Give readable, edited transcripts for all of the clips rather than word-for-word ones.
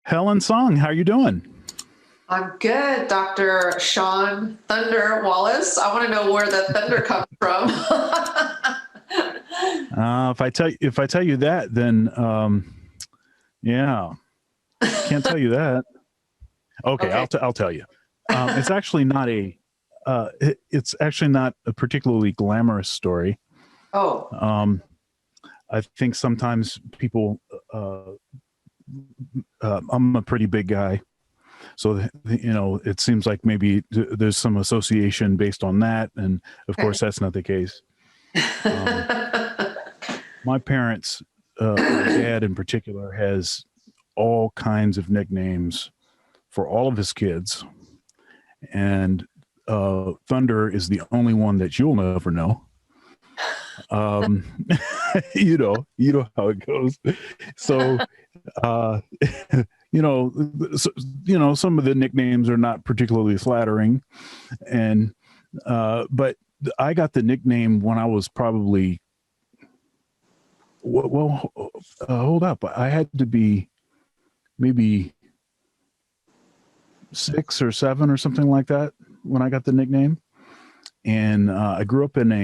Helen Song, how you doing? I'm good, Dr. Sean Thunder Wallace. I want to know where the thunder comes from. If I tell you that, then yeah, can't tell you that. Okay, Okay. I'll tell you. It's actually not it's actually not a particularly glamorous story. Oh, Um, I think sometimes people. I'm a pretty big guy, so it seems like maybe there's some association based on that, and of okay. course that's not the case. Um, my parents, my dad in particular, has all kinds of nicknames for all of his kids, and Thunder is the only one that you'll never know. Um, you know how it goes. So, uh, some of the nicknames are not particularly flattering, and but I got the nickname when I was probably well. Hold up, I had to be maybe 6 or 7 or something like that when I got the nickname. And I uh, grew up in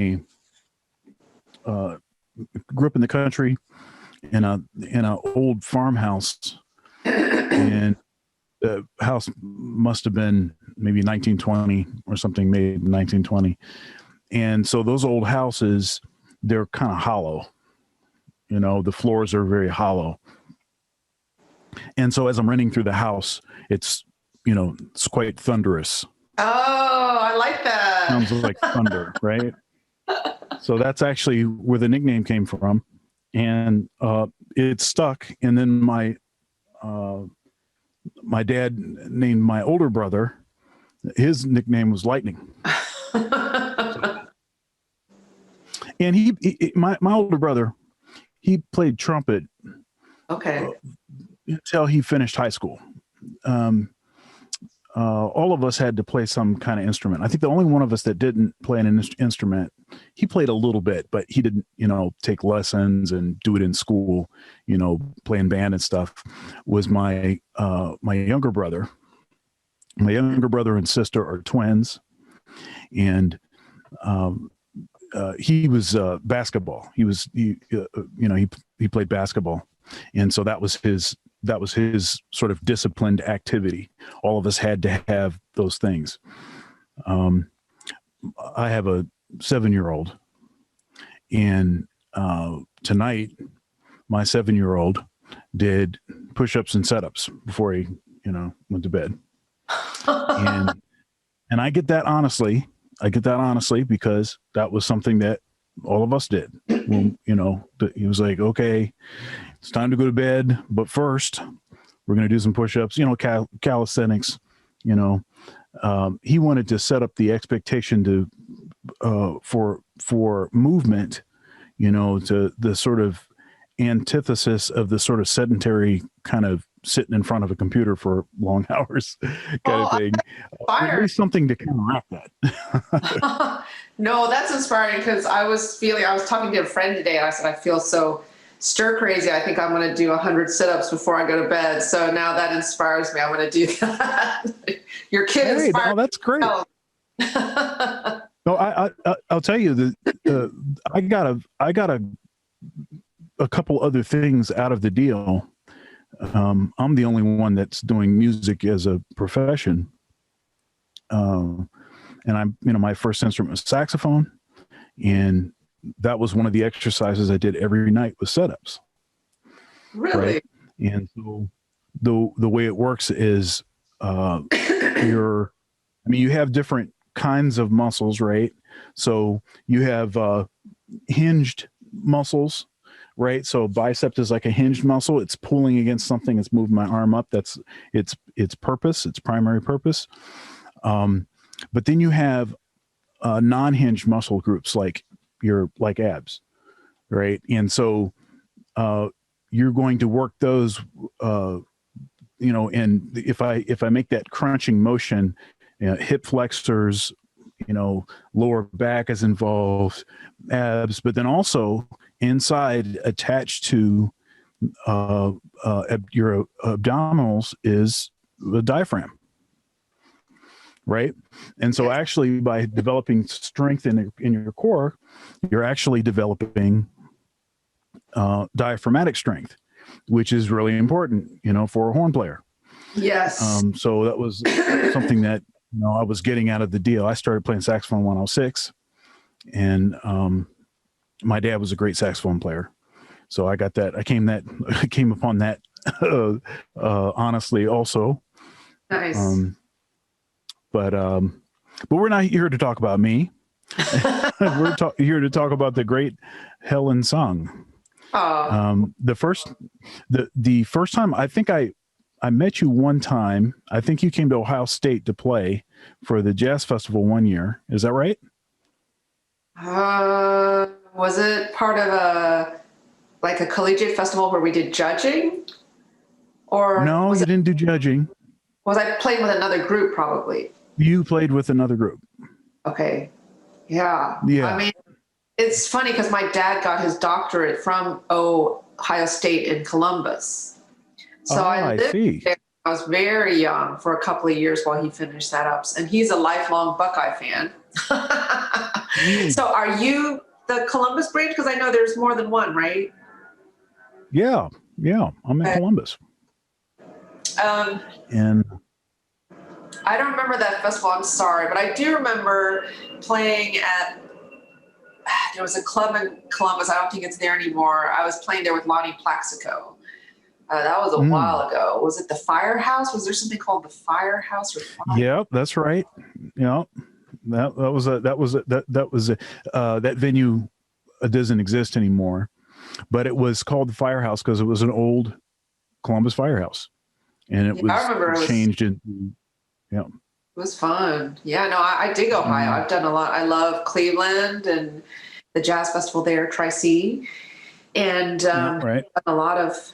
the country in a old farmhouse, and the house must have been maybe 1920 or something, made in 1920. And so those old houses, they're kind of hollow. The floors are very hollow. And so as I'm running through the house, it's quite thunderous. Oh, I like Sounds that. like thunder, right? So that's actually where the nickname came from, and it stuck. And then uh, my dad named my older brother. His nickname was Lightning. So, and my older brother, he played trumpet Okay. uh, until he finished high school. Um, all of us had to play some kind of instrument. I think the only one of us that didn't play an instrument, he played a little bit, but he didn't, take lessons and do it in school, playing band and stuff, was my younger brother. My younger brother and sister are twins, and um, he was basketball. He played basketball, and so that was his sort of disciplined activity. All of us had to have those things. Um, I have a 7-year-old, and tonight my 7-year-old did push-ups and setups before he, went to bed. And and I get that honestly. I get that honestly because that was something that all of us did. Well, he was like, okay, it's time to go to bed, but first we're going to do some push-ups, calisthenics, you know. He wanted to set up the expectation to for movement, to the sort of antithesis of the sort of sedentary kind of sitting in front of a computer for long hours kind of Oh, thing. I'm At inspired. least something to counteract that. No, that's inspiring because I was talking to a friend today and I said, I feel so stir crazy. I think I'm going to do 100 sit-ups before I go to bed. So now that inspires me. I'm going to do that. Your kid Hey, inspired no, that's great. me. No, I'll tell you that I got a couple other things out of the deal. I'm the only one that's doing music as a profession. Um, and my first instrument was saxophone, and that was one of the exercises I did every night was setups, right? Really? And so the way it works is you're, you have different kinds of muscles, right? So you have hinged muscles, right? So bicep is like a hinged muscle. It's pulling against something. It's moving my arm up. That's its purpose, its primary purpose. But then you have non-hinged muscle groups like abs, right? And so uh, you're going to work those, and if I make that crunching motion, hip flexors, lower back is involved, abs, but then also inside attached to your abdominals is the diaphragm, right? And so actually by developing strength in your core, you're actually developing diaphragmatic strength, which is really important, for a horn player. Yes. So that was something that, I was getting out of the deal. I started playing saxophone when I was 6, and my dad was a great saxophone player. So I got that. I came upon that honestly also. Nice. But we're not here to talk about me. We're here to talk about the great Helen Sung. The first time I think I met you one time. I think you came to Ohio State to play for the jazz festival one year. Is that right? Was it part of a collegiate festival where we did judging? Or no, you didn't do judging. Was I playing with another group probably? You played with another group. Okay. Yeah. Yeah. I mean, it's funny because my dad got his doctorate from Ohio State in Columbus. So I lived there. I was very young for a couple of years while he finished that up. And he's a lifelong Buckeye fan. So are you the Columbus branch? Because I know there's more than one, right? Yeah. I'm in Columbus. And I don't remember that festival. I'm sorry, but I do remember playing at. There was a club in Columbus. I don't think it's there anymore. I was playing there with Lonnie Plaxico. That was a while ago. Was it the Firehouse? Was there something called the Firehouse? Yeah, that's right. Yeah, that venue doesn't exist anymore, but it was called the Firehouse because it was an old Columbus firehouse, and it was changed into. Yeah. It was fun. Yeah, no, I dig Ohio. I've done a lot. I love Cleveland and the jazz festival there, Tri-C. And right. a lot of,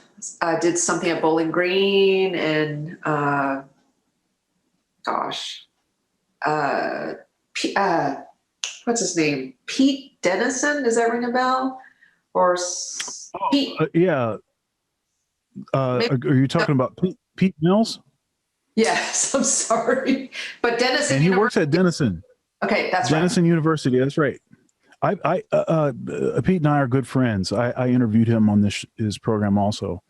did something at Bowling Green and, what's his name? Pete Dennison? Does that ring a bell? Or Pete? Yeah. Are you talking about Pete Mills? Yes, I'm sorry, but Denison. And he works at Denison. Okay, that's Denison right. University. That's right. Pete and I are good friends. I interviewed him on his program also.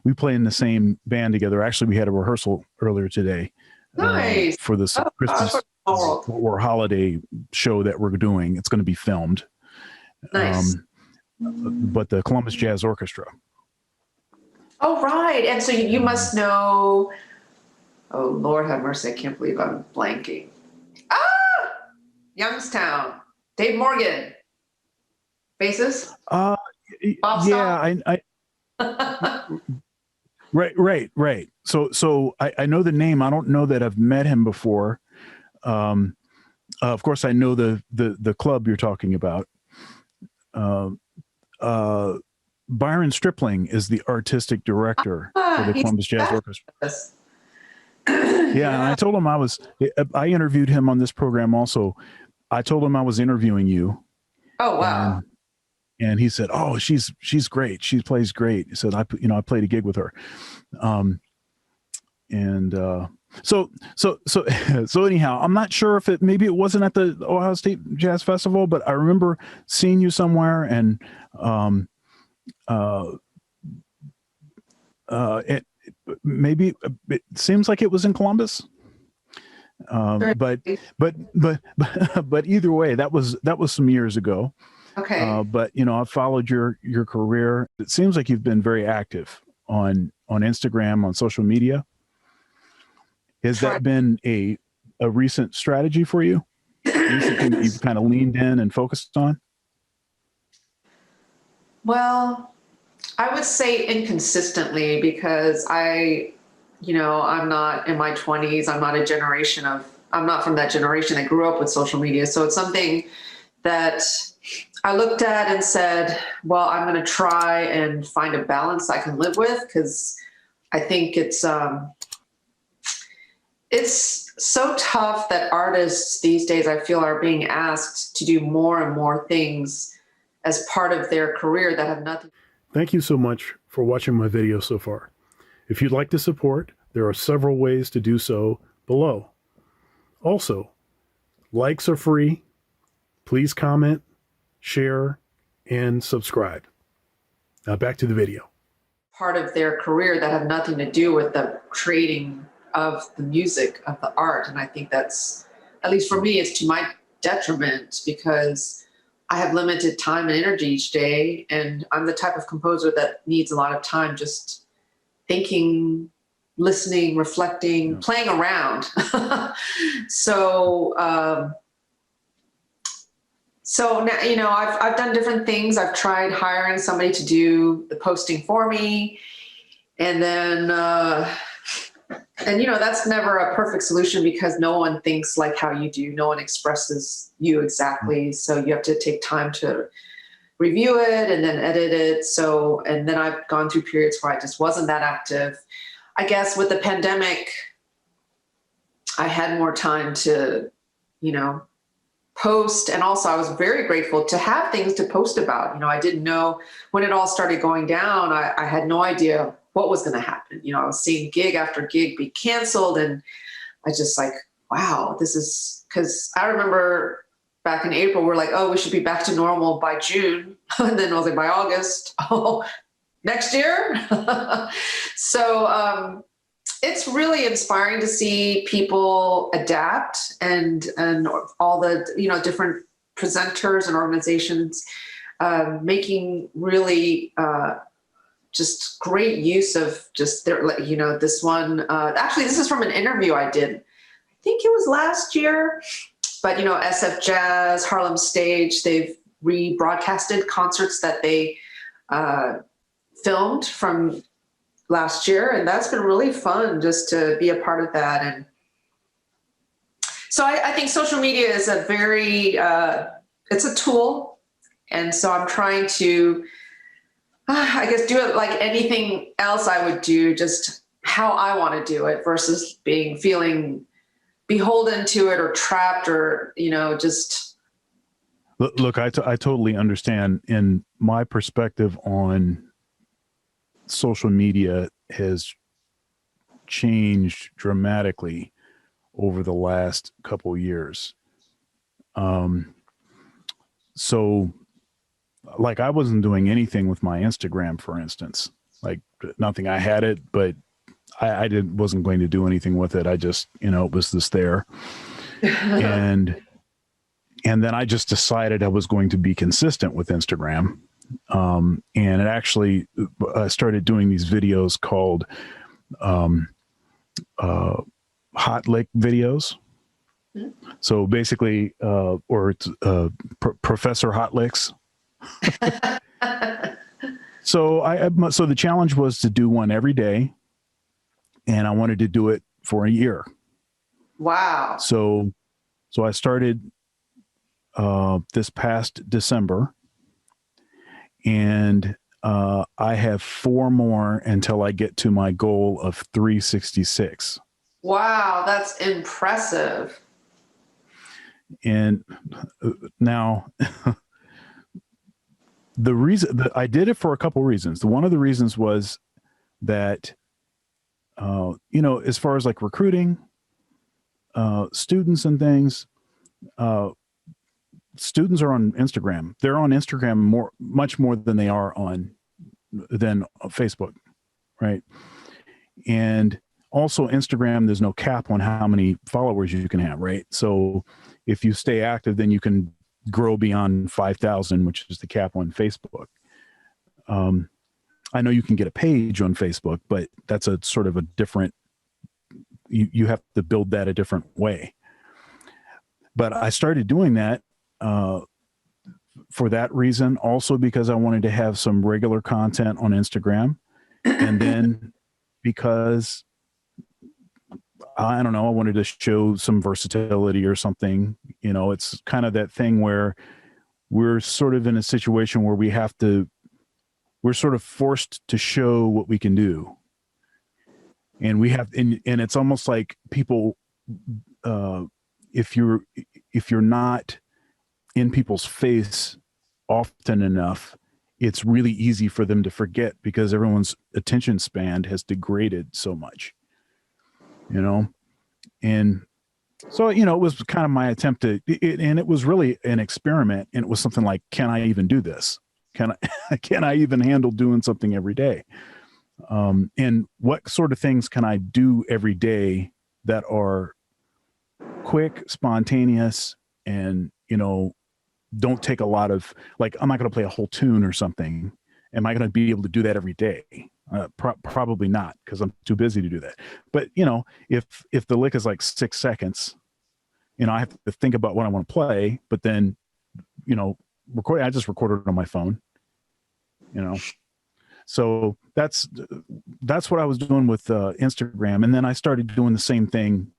We play in the same band together. Actually, we had a rehearsal earlier today. Nice. For this Christmas or holiday show that we're doing. It's going to be filmed. Nice. But the Columbus Jazz Orchestra. Oh, right. And so you must know. Oh, Lord have mercy. I can't believe I'm blanking. Youngstown. Dave Morgan. Bassist? Yeah, Right. So I know the name. I don't know that I've met him before. Of course, I know the club you're talking about. Byron Stripling is the artistic director for the Columbus Jazz Orchestra. Yeah, and I told him I interviewed him on this program also. I told him I was interviewing you. Oh, wow. And he said, "Oh, she's great. She plays great." He said, "I played a gig with her." So anyhow, I'm not sure if maybe it wasn't at the Ohio State Jazz Festival, but I remember seeing you somewhere, and it seems like it was in Columbus. But either way, that was some years ago. Okay. But I've followed your career. It seems like you've been very active on Instagram, on social media. Has that been a recent strategy for you? Recent thing that you've kind of leaned in and focused on? Well, I would say inconsistently because I'm not in my 20s. I'm not from that generation that grew up with social media. So it's something that I looked at and said, well, I'm going to try and find a balance I can live with, because I think it's so tough that artists these days, I feel, are being asked to do more and more things as part of their career that have nothing. Thank you so much for watching my video so far. If you'd like to support, there are several ways to do so below. Also, likes are free. Please comment, share, and subscribe. Now back to the video. Part of their career that have nothing to do with the creating of the music, of the art. And I think that's, at least for me, it's to my detriment because I have limited time and energy each day. And I'm the type of composer that needs a lot of time just thinking, listening, reflecting, playing around. So now, you know, I've done different things. I've tried hiring somebody to do the posting for me. And then, and you know, that's never a perfect solution because no one thinks like how you do. No one expresses you exactly. So you have to take time to review it and then edit it. So, and then I've gone through periods where I just wasn't that active. I guess with the pandemic, I had more time to, you know, post. And also I was very grateful to have things to post about. You know, I didn't know when it all started going down, I had no idea what was going to happen. You know, I was seeing gig after gig be canceled. And I just like, wow, this is, because I remember back in April, we're like, oh, we should be back to normal by June. And then I was like, by August, oh, next year. So it's really inspiring to see people adapt and all the, you know, different presenters and organizations making really just great use of just their, you know, this one, actually, this is from an interview I did. I think it was last year, but, you know, SF Jazz, Harlem Stage, they've rebroadcasted concerts that they filmed from last year. And that's been really fun just to be a part of that. And so I think social media is a very, it's a tool. And so I'm trying to, I guess, do it like anything else I would do, just how I want to do it versus feeling beholden to it or trapped or, you know, just. Look, I totally understand. In my perspective on social media has changed dramatically over the last couple of years. So like I wasn't doing anything with my Instagram, for instance, like nothing. I had it, but I wasn't going to do anything with it. I just, you know, it was just there. and then I just decided I was going to be consistent with Instagram. And it actually, I started doing these videos called hot lick videos. So basically, or it's Professor Hot Licks. So the challenge was to do one every day, and I wanted to do it for a year. Wow. So I started this past December, and I have 4 more until I get to my goal of 366. Wow, that's impressive. And now the reason that I did it for a couple of reasons. One of the reasons was that, you know, as far as like recruiting students and things, students are on Instagram. They're on Instagram much more than they are than Facebook, right? And also Instagram, there's no cap on how many followers you can have, right? So if you stay active, then you can grow beyond 5,000, which is the cap on Facebook. I know you can get a page on Facebook, but that's a sort of a different, you have to build that a different way. But I started doing that for that reason, also because I wanted to have some regular content on Instagram. And then because I don't know, I wanted to show some versatility or something. You know, it's kind of that thing where we're sort of in a situation where we're sort of forced to show what we can do. And we have, and it's almost like people, if you're not in people's face often enough, it's really easy for them to forget because everyone's attention span has degraded so much, you know? And so, you know, it was kind of my attempt to, and it was really an experiment. And it was something like, can I even do this? Can I even handle doing something every day? And what sort of things can I do every day that are quick, spontaneous, and, you know, don't take a lot of, like, I'm not going to play a whole tune or something. Am I going to be able to do that every day? Probably not, because I'm too busy to do that. But, you know, if the lick is like 6 seconds, you know, I have to think about what I want to play, but then, you know, I just recorded it on my phone, you know. So that's what I was doing with Instagram. And then I started doing the same thing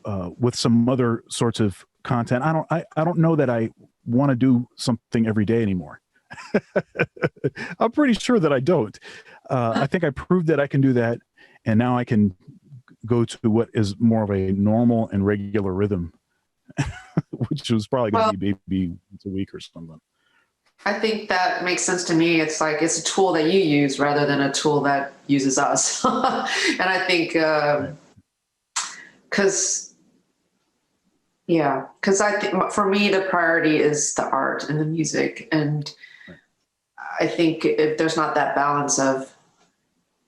with some other sorts of content. I don't know that I want to do something every day anymore. I'm pretty sure that I don't. I think I proved that I can do that, and now I can go to what is more of a normal and regular rhythm, which was probably going to be maybe once a week or something. I think that makes sense to me. It's like it's a tool that you use rather than a tool that uses us. And I think because I think for me the priority is the art and the music, and I think if there's not that balance of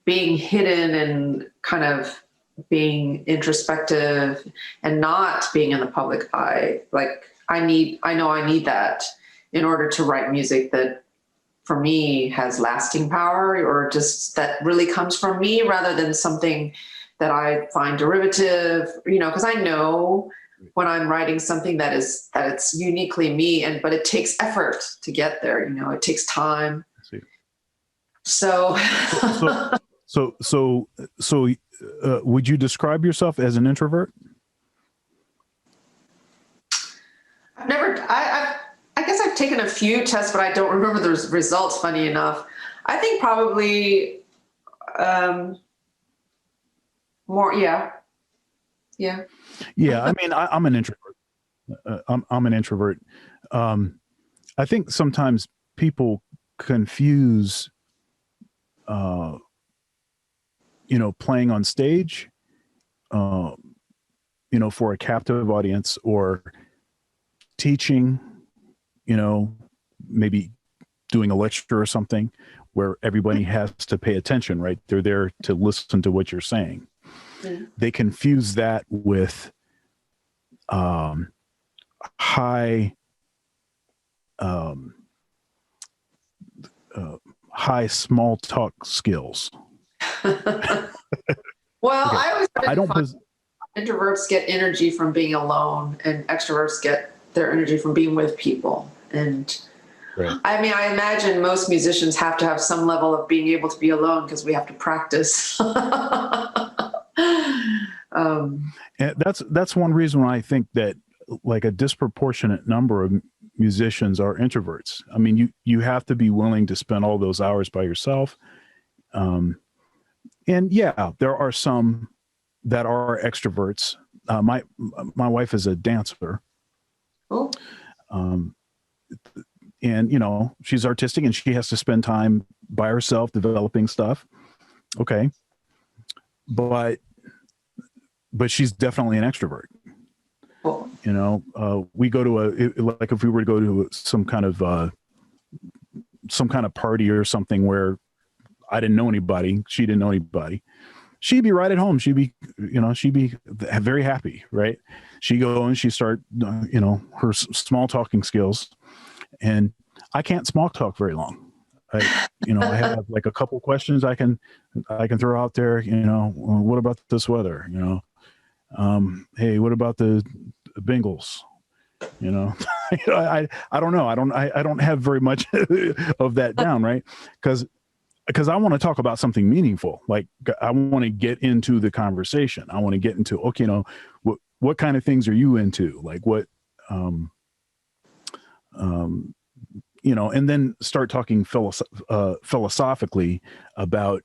being hidden and kind of being introspective and not being in the public eye, like I know I need that in order to write music that for me has lasting power, or just that really comes from me rather than something that I find derivative, you know, because I know when I'm writing something that it's uniquely me, but it takes effort to get there, you know, it takes time. So would you describe yourself as an introvert? I guess I've taken a few tests, but I don't remember the results, funny enough. I think probably more, yeah. Yeah, I mean, I'm an introvert. I'm an introvert. I think sometimes people confuse, you know, playing on stage, you know, for a captive audience, or teaching, you know, maybe doing a lecture or something where everybody has to pay attention, right? They're there to listen to what you're saying. Mm-hmm. They confuse that with high small talk skills. Well, okay. I don't. Introverts get energy from being alone, and extroverts get their energy from being with people. And right. I mean, I imagine most musicians have to have some level of being able to be alone because we have to practice. And that's one reason why I think that like a disproportionate number of musicians are introverts. I mean, you have to be willing to spend all those hours by yourself. And yeah, there are some that are extroverts. My wife is a dancer. Oh. And you know, she's artistic and she has to spend time by herself developing stuff. Okay. But she's definitely an extrovert. Oh. You know, we go to like if we were to go to some kind of party or something where I didn't know anybody, she didn't know anybody, she'd be right at home. She'd be very happy, right? She go and she start, you know, her small talking skills, and I can't small talk very long. I have like a couple questions I can throw out there. You know, what about this weather? You know, hey, what about the Bengals? You know, I don't know. I don't have very much of that down, right? Because I want to talk about something meaningful. Like I want to get into the conversation. I want to get into, okay, you know, what kind of things are you into? Like what, you know, and then start talking philosophically about,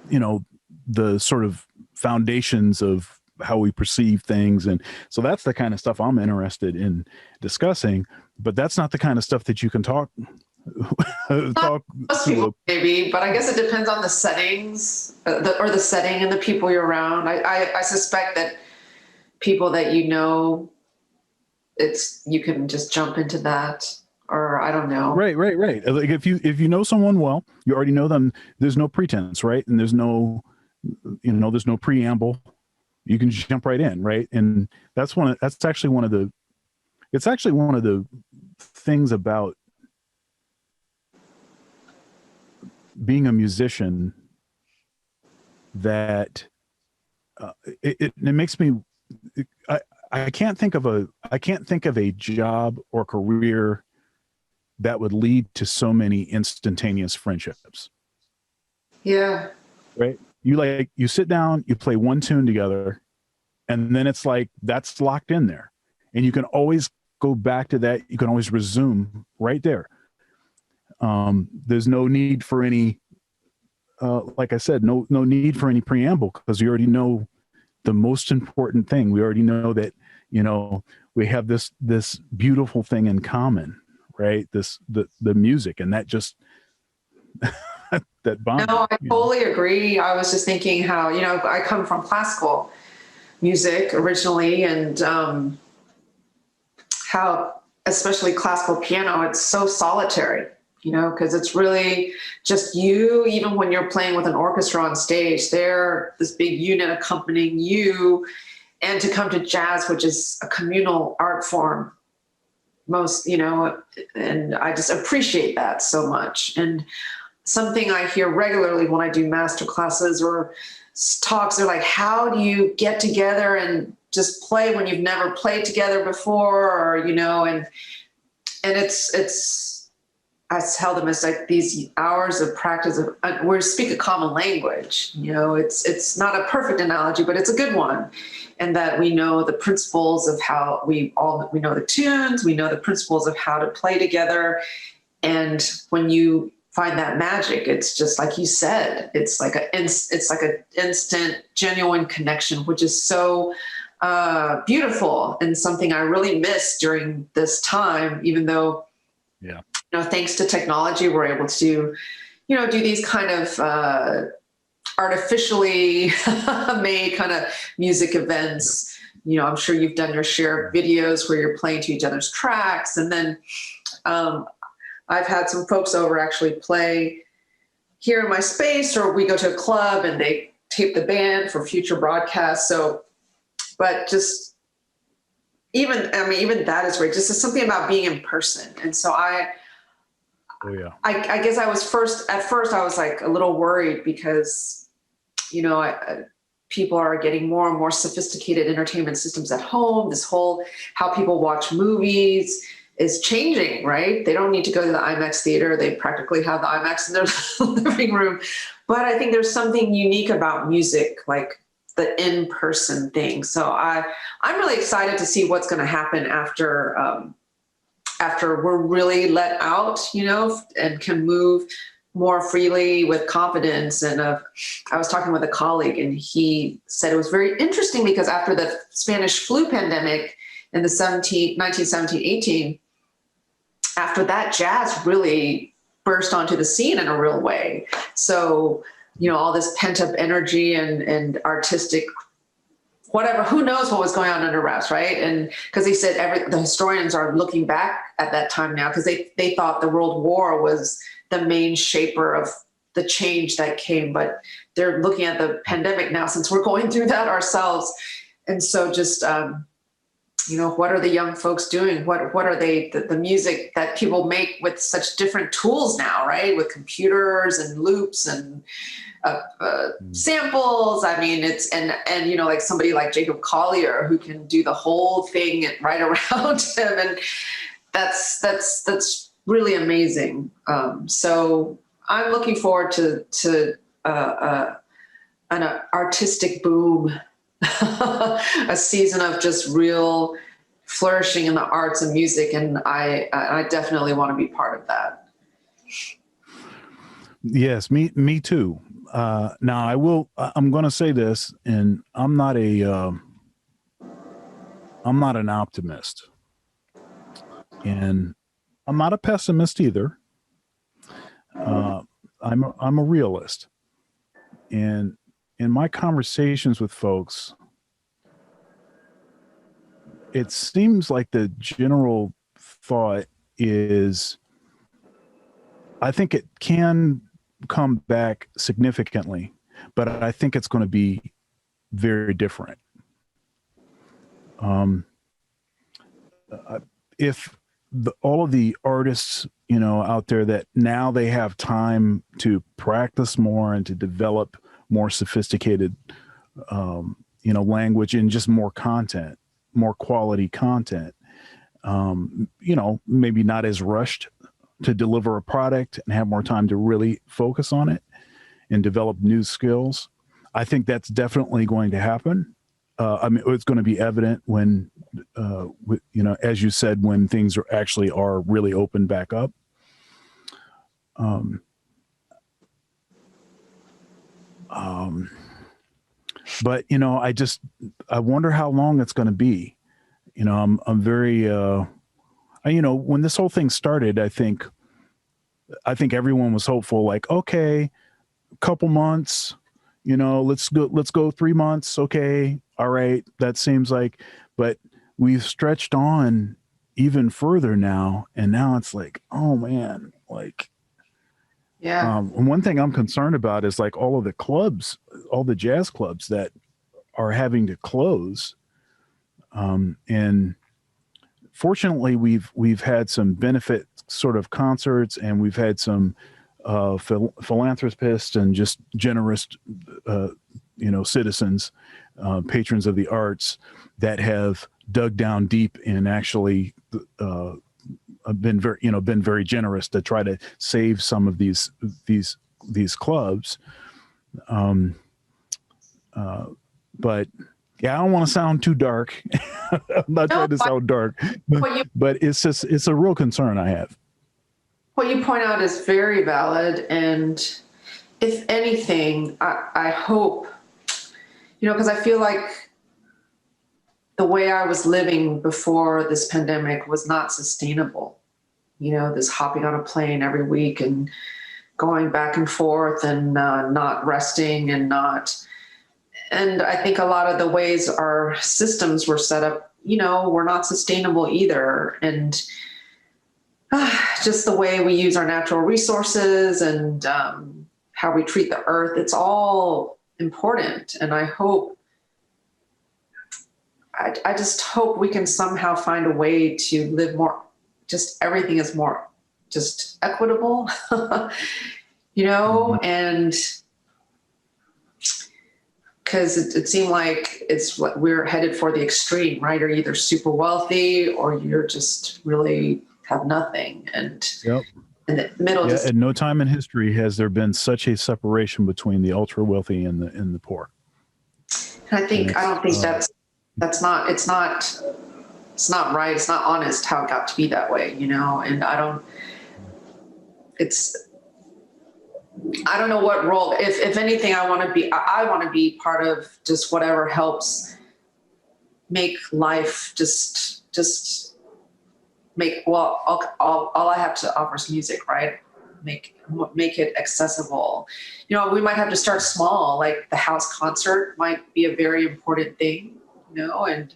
you know, the sort of foundations of how we perceive things. And so that's the kind of stuff I'm interested in discussing. but that's not the kind of stuff that you can talk talk Most to. people maybe, but I guess it depends on the settings or the setting and the people you're around. I suspect that people that you know, you can just jump into that, or I don't know. Right. Like if you know someone well, you already know them. There's no pretense, right? And there's no, there's no preamble. You can jump right in, right? And that's actually one of the things about being a musician that it makes me, I can't think of a job or career that would lead to so many instantaneous friendships. Yeah. Right. You sit down, you play one tune together, and then it's like that's locked in there, and you can always go back to that. You can always resume right there. There's no need for any, like I said, no need for any preamble, because you already know the most important thing. We already know that, we have this beautiful thing in common, right? The music, and that just that bond. No, I totally agree. I was just thinking how, I come from classical music originally, and how, especially classical piano, it's so solitary, because it's really just you. Even when you're playing with an orchestra on stage, they're this big unit accompanying you. And to come to jazz, which is a communal art form, and I just appreciate that so much. And something I hear regularly when I do master classes or talks, they're like, how do you get together and just play when you've never played together before? Or, and I tell them it's like these hours of practice of we speak a common language. It's not a perfect analogy, but it's a good one. And that we know the principles of how we know the tunes, we know the principles of how to play together. And when you find that magic, it's just like you said, it's like an instant, genuine connection, which is so beautiful, and something I really miss during this time, even though, thanks to technology, we're able to, do these kind of artificially made kind of music events. I'm sure you've done your share of videos where you're playing to each other's tracks. And then I've had some folks over actually play here in my space, or we go to a club and they tape the band for future broadcasts. So, but just even that is great. Just something about being in person. And so I guess at first I was like a little worried because, people are getting more and more sophisticated entertainment systems at home. This whole, how people watch movies is changing, right? They don't need to go to the IMAX theater. They practically have the IMAX in their living room. But I think there's something unique about music, like the in-person thing. So I'm really excited to see what's going to happen after we're really let out, and can move more freely with confidence. And I was talking with a colleague, and he said it was very interesting because after the Spanish flu pandemic in the 1917, 18, after that, jazz really burst onto the scene in a real way. So, all this pent up energy and artistic, whatever, who knows what was going on under wraps, right? And because he said the historians are looking back at that time now, because they thought the World War was the main shaper of the change that came, but they're looking at the pandemic now since we're going through that ourselves. And so just, what are the young folks doing? What are the music that people make with such different tools now, right? With computers and loops and samples. I mean, and like somebody like Jacob Collier, who can do the whole thing right around him. And that's really amazing. So I'm looking forward to an artistic boom, a season of just real flourishing in the arts and music. And I definitely want to be part of that. Yes, me too. Now I'm going to say this, and I'm not an optimist. And I'm not a pessimist either. I'm a realist. And in my conversations with folks, it seems like the general thought is I think it can come back significantly, but I think it's going to be very different. If all of the artists, out there that now they have time to practice more and to develop more sophisticated, language and just more content, more quality content, maybe not as rushed to deliver a product and have more time to really focus on it and develop new skills. I think that's definitely going to happen. It's going to be evident when, as you said, when things are really open back up. But I wonder how long it's going to be. I'm very, when this whole thing started, I think everyone was hopeful, like, okay, couple months, let's go 3 months. Okay. All right. That seems like, but we've stretched on even further now. And now it's like, oh man, like, Yeah. One thing I'm concerned about is like all of the clubs, all the jazz clubs that are having to close. And fortunately we've had some benefit sort of concerts, and we've had some philanthropists and just generous, citizens, patrons of the arts that have dug down deep and actually been very generous to try to save some of these clubs. But yeah, I don't want to sound too dark. I'm not trying to sound dark, but it's a real concern I have. What you point out is very valid. And if anything, I hope, because I feel like the way I was living before this pandemic was not sustainable. This hopping on a plane every week and going back and forth and not resting and I think a lot of the ways our systems were set up, were not sustainable either. And just the way we use our natural resources and how we treat the earth, it's all important. And I just hope we can somehow find a way to live more, just everything is more just equitable, and because it seemed like we're headed for the extreme, right? Or you're either super wealthy or you're just really have nothing. And yep. In the middle, at no time in history has there been such a separation between the ultra wealthy and the poor. I don't think it's not right. It's not honest how it got to be that way, and I don't know what role, if anything, I want to be part of just whatever helps make life just make, well, all I have to offer is music, right? Make it accessible. We might have to start small, like the house concert might be a very important thing, and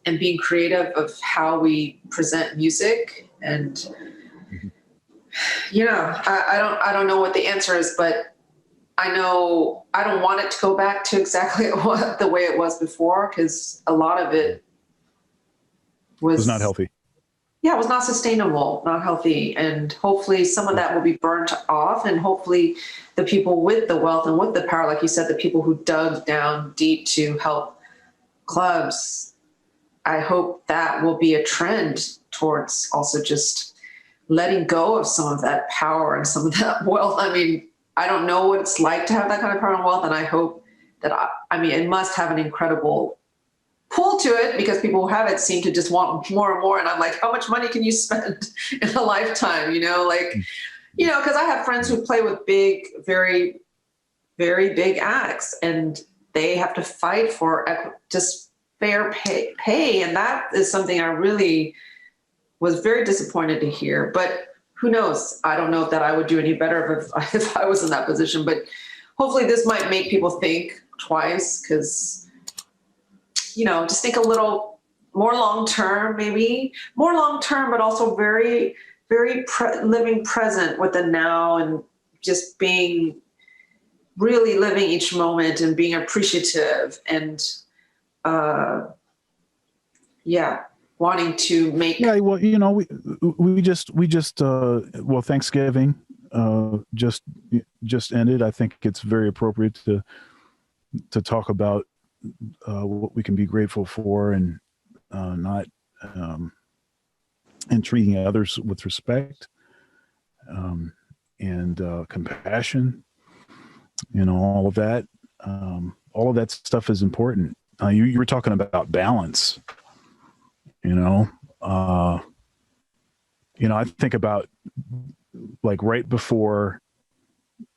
being creative of how we present music. And I don't know what the answer is, but I know I don't want it to go back to exactly the way it was before, because a lot of it was not healthy. Yeah, it was not sustainable, not healthy. And hopefully some of that will be burnt off. And hopefully the people with the wealth and with the power, like you said, the people who dug down deep to help clubs, I hope that will be a trend towards also just letting go of some of that power and some of that wealth. I mean, I don't know what it's like to have that kind of power and wealth. And I hope that, it must have an incredible pull to it, because people who have it seem to just want more and more. And I'm like, how much money can you spend in a lifetime? Because I have friends who play with big, very, very big acts, and they have to fight for just fair pay. And that is something I really was very disappointed to hear, but who knows? I don't know that I would do any better if I was in that position, but hopefully this might make people think twice, because, just think a little more long-term, maybe more long-term, but also very, very living present with the now, and just really living each moment and being appreciative, and wanting to make. Yeah, well, we just well, Thanksgiving just ended. I think it's very appropriate to talk about what we can be grateful for, and not and treating others with respect, and compassion. All of that. All of that stuff is important. You were talking about balance. I think about, like, right before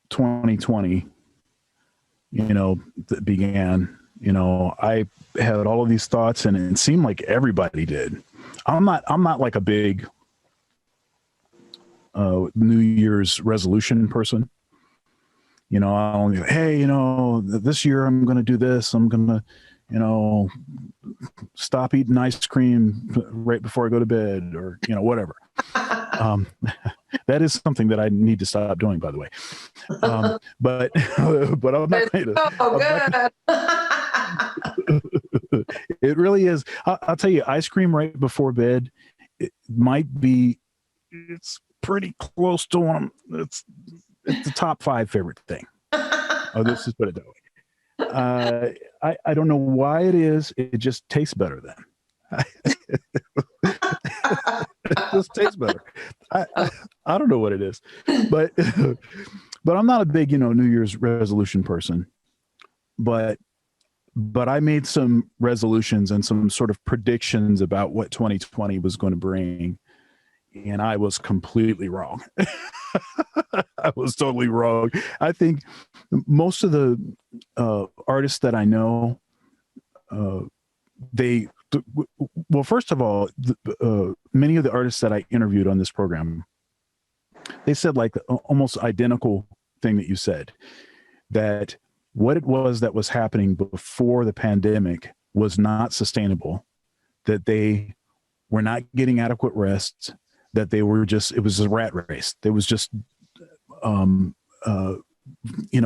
2020, that began, I had all of these thoughts, and it seemed like everybody did. I'm not like a big New Year's resolution person. I don't, hey, this year I'm going to do this. I'm going to, stop eating ice cream right before I go to bed, or, whatever. That is something that I need to stop doing, by the way. But I'm not going to. It really is. I'll tell you, ice cream right before bed, it's pretty close to one. It's the top 5 favorite thing. Let's just put it that way. I don't know why it is. It just tastes better then. It just tastes better. I don't know what it is, but I'm not a big, New Year's resolution person, but I made some resolutions and some sort of predictions about what 2020 was going to bring. And I was completely wrong. I was totally wrong. I think most of the artists that I know, first of all, many of the artists that I interviewed on this program, they said, like, almost identical thing that you said, that what it was that was happening before the pandemic was not sustainable, that they were not getting adequate rest, that it was a rat race. There was just,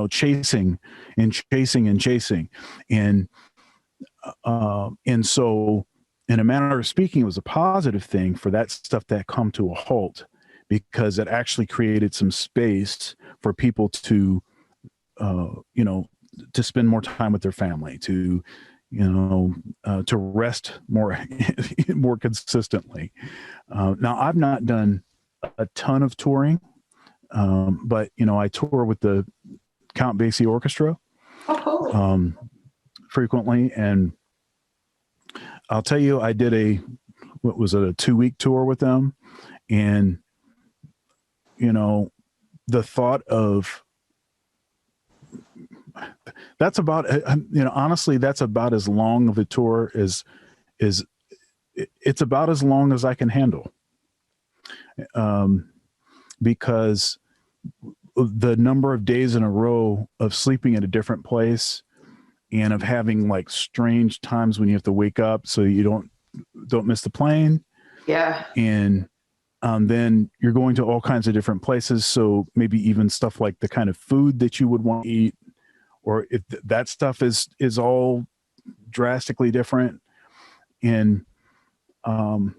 chasing and chasing and chasing. And so, in a manner of speaking, it was a positive thing for that stuff to come to a halt, because it actually created some space for people to, to spend more time with their family, to rest more, more consistently. Now, I've not done a ton of touring, but I tour with the Count Basie Orchestra frequently, and I'll tell you, I did a 2-week tour with them, and the thought of that's about, honestly, that's about as long of a tour as it's about as long as I can handle. Because the number of days in a row of sleeping at a different place, and of having, like, strange times when you have to wake up so you don't miss the plane. Yeah. And then you're going to all kinds of different places. So maybe even stuff like the kind of food that you would want to eat, or if that stuff is all drastically different. And, when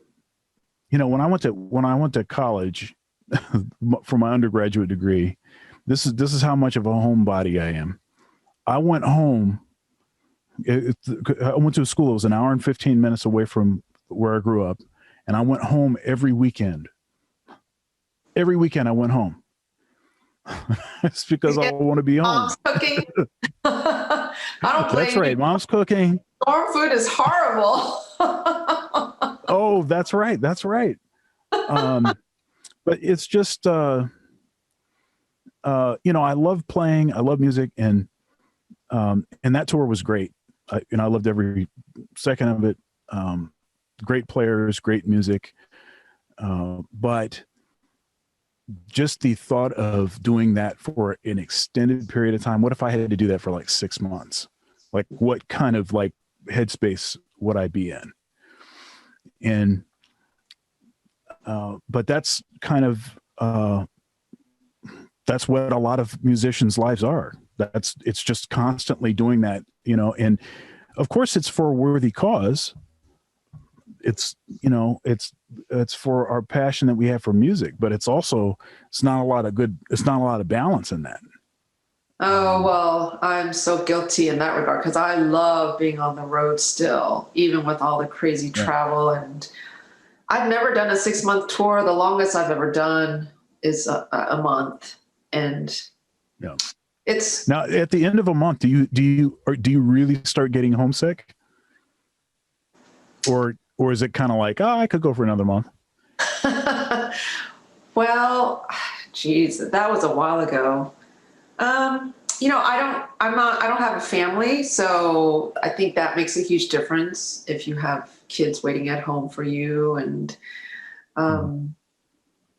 I went to college for my undergraduate degree, this is how much of a homebody I am. I went home. I went to a school that was an hour and 15 minutes away from where I grew up. And I went home every weekend. Every weekend I went home. It's because I want to be home. Mom's cooking. I don't blame That's right. you. Mom's cooking. Farm food is horrible. Oh, that's right. That's right. But it's just, I love playing. I love music, and that tour was great. I loved every second of it. Great players, great music. But just the thought of doing that for an extended period of time, what if I had to do that for like 6 months? Like, what kind of like headspace would I be in? And, but that's kind of, that's what a lot of musicians' lives are. It's just constantly doing that, you know, and of course it's for a worthy cause. It's, you know, it's for our passion that we have for music, but it's not a lot of balance in that. Oh, well, I'm so guilty in that regard because I love being on the road still, even with all the crazy travel. And I've never done a 6-month tour. The longest I've ever done is a month. And it's now at the end of a month, do you really start getting homesick? Or is it kind of like, I could go for another month? Well, geez, that was a while ago. You know, I don't have a family, so I think that makes a huge difference if you have kids waiting at home for you. And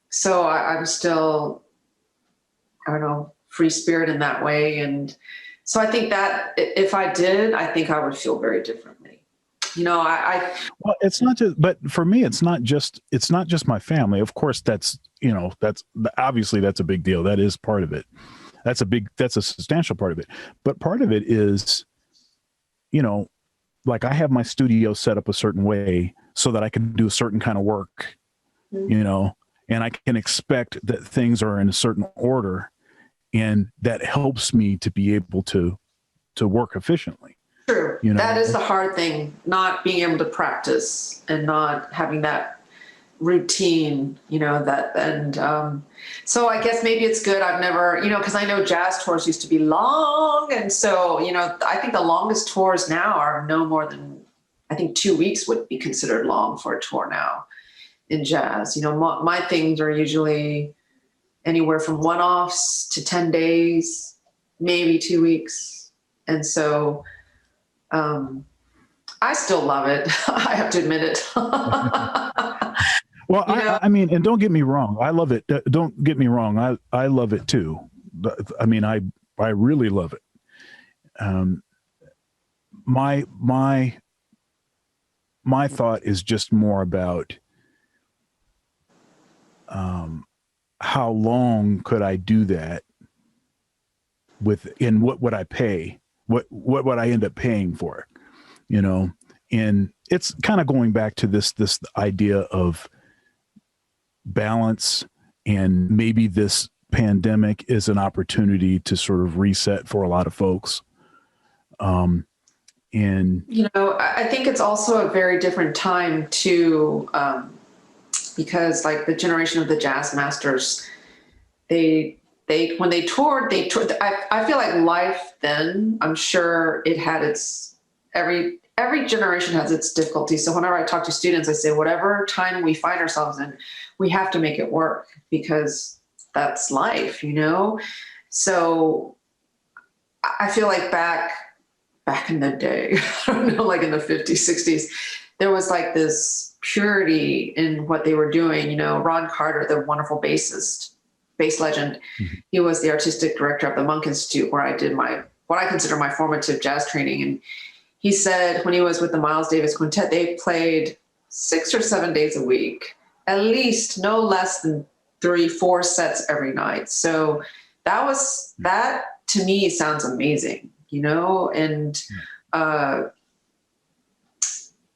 so I'm still, I don't know, free spirit in that way. And so I think that if I did, I think I would feel very differently. You know, well, it's not just, but for me, it's not just my family. Of course, that's obviously that's a big deal. That is part of it. That's a substantial part of it. But part of it is, you know, like I have my studio set up a certain way so that I can do a certain kind of work, you know, and I can expect that things are in a certain order, and that helps me to be able to work efficiently. True. You know? That is the hard thing, not being able to practice and not having that routine, you know, so I guess maybe it's good. I've never, you know, because I know jazz tours used to be long. And so, you know, I think the longest tours now are no more than, I think 2 weeks would be considered long for a tour now in jazz. You know, my things are usually anywhere from one-offs to 10 days, maybe 2 weeks. And so, I still love it. I have to admit it. Well, I mean, and don't get me wrong. I love it. Don't get me wrong. I love it too. I mean, I really love it. My thought is just more about, how long could I do that and what would I pay? What would I end up paying for it? You know, and it's kind of going back to this idea of balance, and maybe this pandemic is an opportunity to sort of reset for a lot of folks. And you know, I think it's also a very different time too, because like the generation of the jazz masters, they when they toured. I feel like life then, I'm sure it had its, every generation has its difficulties. So whenever I talk to students, I say, whatever time we find ourselves in, we have to make it work because that's life, you know? So I feel like back in the day, I don't know, like in the 50s, 60s, there was like this purity in what they were doing. You know, Ron Carter, the wonderful bass legend, he was the artistic director of the Monk Institute, where I did what I consider my formative jazz training. And he said when he was with the Miles Davis Quintet, they played 6 or 7 days a week, at least no less than 3-4 sets every night. So that to me sounds amazing, you know, and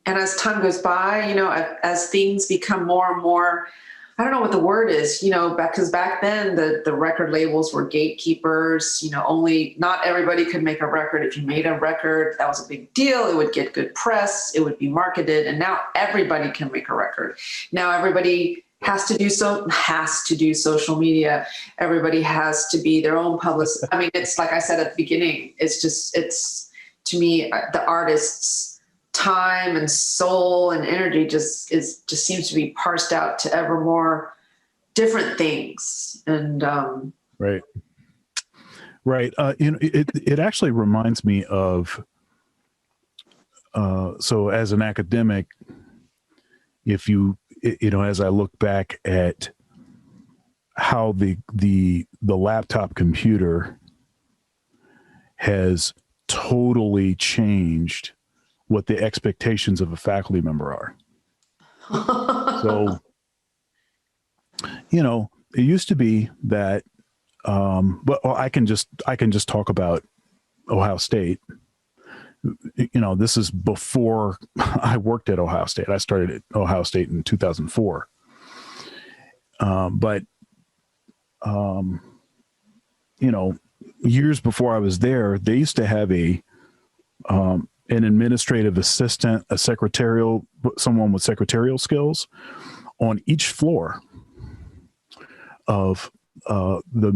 as time goes by, you know, as things become more and more, I don't know what the word is, you know, because back then the record labels were gatekeepers, you know, not everybody could make a record. If you made a record, that was a big deal. It would get good press, it would be marketed. And now everybody can make a record. Now everybody has to do social media. Everybody has to be their own publicist. I mean, it's like I said at the beginning, it's to me, the artist's time and soul and energy just seems to be parsed out to ever more different things. And right. You know, it actually reminds me of, so as an academic, if you as I look back at how the laptop computer has totally changed what the expectations of a faculty member are. So, it used to be that, but I can just talk about Ohio State. This is before I worked at Ohio State. I started at Ohio State in 2004. But years before I was there, they used to have an administrative assistant, someone with secretarial skills on each floor of the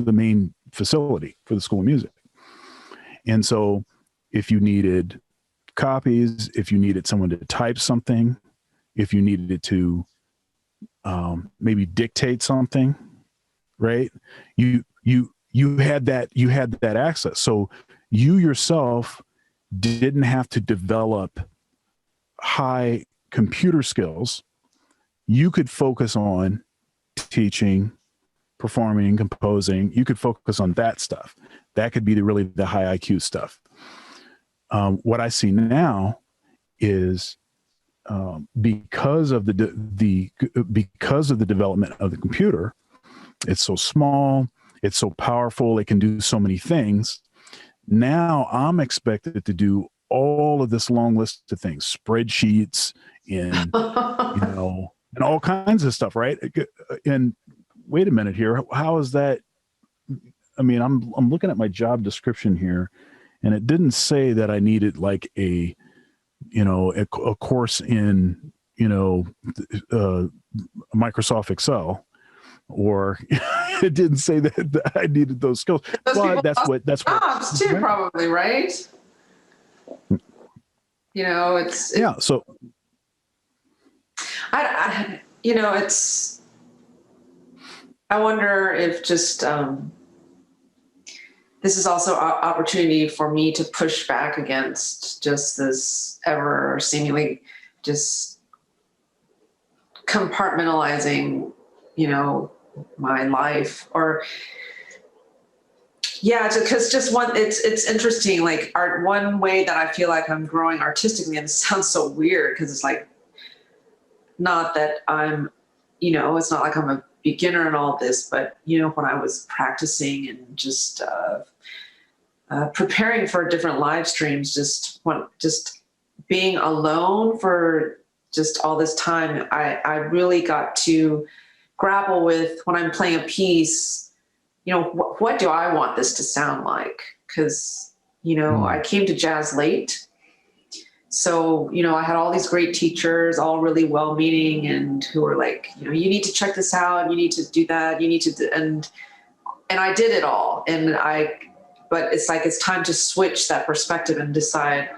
main facility for the School of Music. And so if you needed copies, if you needed someone to type something, if you needed to maybe dictate something, right? You had that access. So you yourself didn't have to develop high computer skills. You could focus on teaching, performing, composing. You could focus on that stuff. That could be really the high IQ stuff. What I see now is because of the development of the computer, it's so small, it's so powerful, it can do so many things. Now I'm expected to do all of this long list of things, spreadsheets and and all kinds of stuff, right? And wait a minute here, how is that? I mean, I'm looking at my job description here, and it didn't say that I needed like a course in Microsoft Excel, or it didn't say that I needed those skills. But that's what jobs too, probably, right? It's yeah. So I wonder if just this is also an opportunity for me to push back against just this ever seemingly just compartmentalizing, my life, or because it's interesting. Like one way that I feel like I'm growing artistically, and it sounds so weird because it's like, not that I'm, it's not like I'm a beginner in all this, but when I was practicing and just preparing for different live streams, just being alone for just all this time, I really got to grapple with, when I'm playing a piece, what do I want this to sound like? Because I came to jazz late. So, I had all these great teachers, all really well-meaning, and who were like, you need to check this out, you need to do that, you need to, and I did it all. But it's like, it's time to switch that perspective and decide,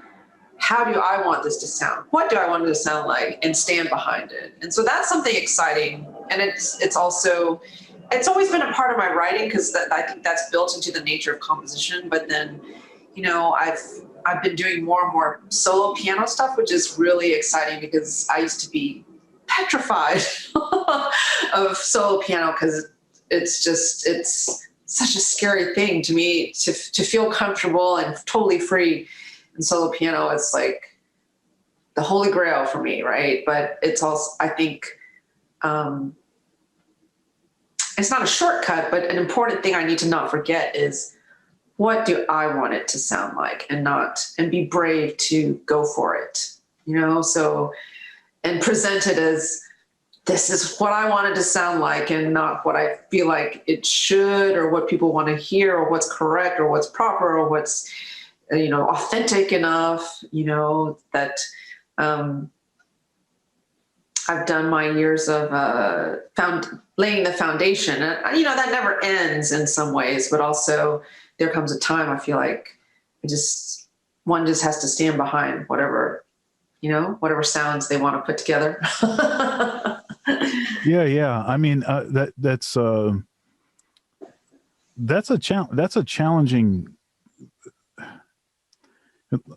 how do I want this to sound? What do I want it to sound like? And stand behind it. And so that's something exciting. And it's also, it's always been a part of my writing, because I think that's built into the nature of composition. But then, I've been doing more and more solo piano stuff, which is really exciting, because I used to be petrified of solo piano, because it's such a scary thing to me to feel comfortable and totally free in solo piano. It's like the holy grail for me, right? But it's also, I think, it's not a shortcut, but an important thing I need to not forget is, what do I want it to sound like, and be brave to go for it, so, and present it as, this is what I want it to sound like, and not what I feel like it should, or what people want to hear, or what's correct, or what's proper, or what's, authentic enough, that, I've done my years of laying the foundation, and that never ends in some ways, but also there comes a time I feel like one just has to stand behind whatever sounds they want to put together. Yeah. I mean, that's a challenging.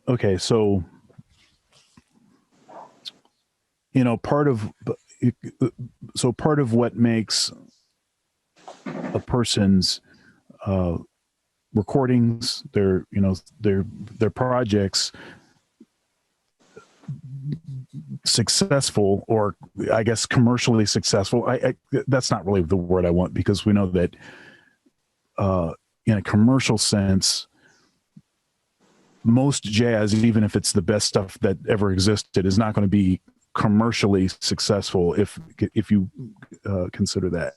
Okay, so you know, part of what makes a person's recordings, their projects successful, or I guess commercially successful. That's not really the word I want, because we know that in a commercial sense, most jazz, even if it's the best stuff that ever existed, is not going to be commercially successful if you consider that.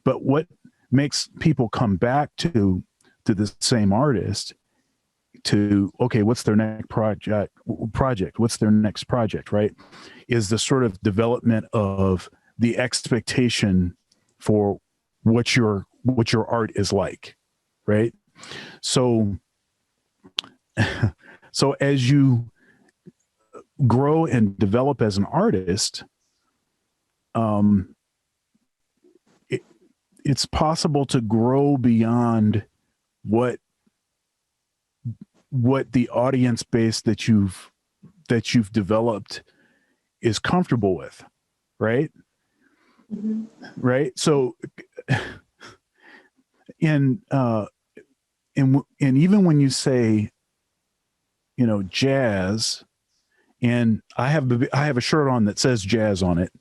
But what makes people come back to the same artist to, okay, what's their next project, what's their next project, right, is the sort of development of the expectation for what your art is like, right? So as you grow and develop as an artist, it's possible to grow beyond what the audience base that you've developed is comfortable with, right? Mm-hmm. Right. So, and even when you say, you know, jazz, and I have a shirt on that says jazz on it,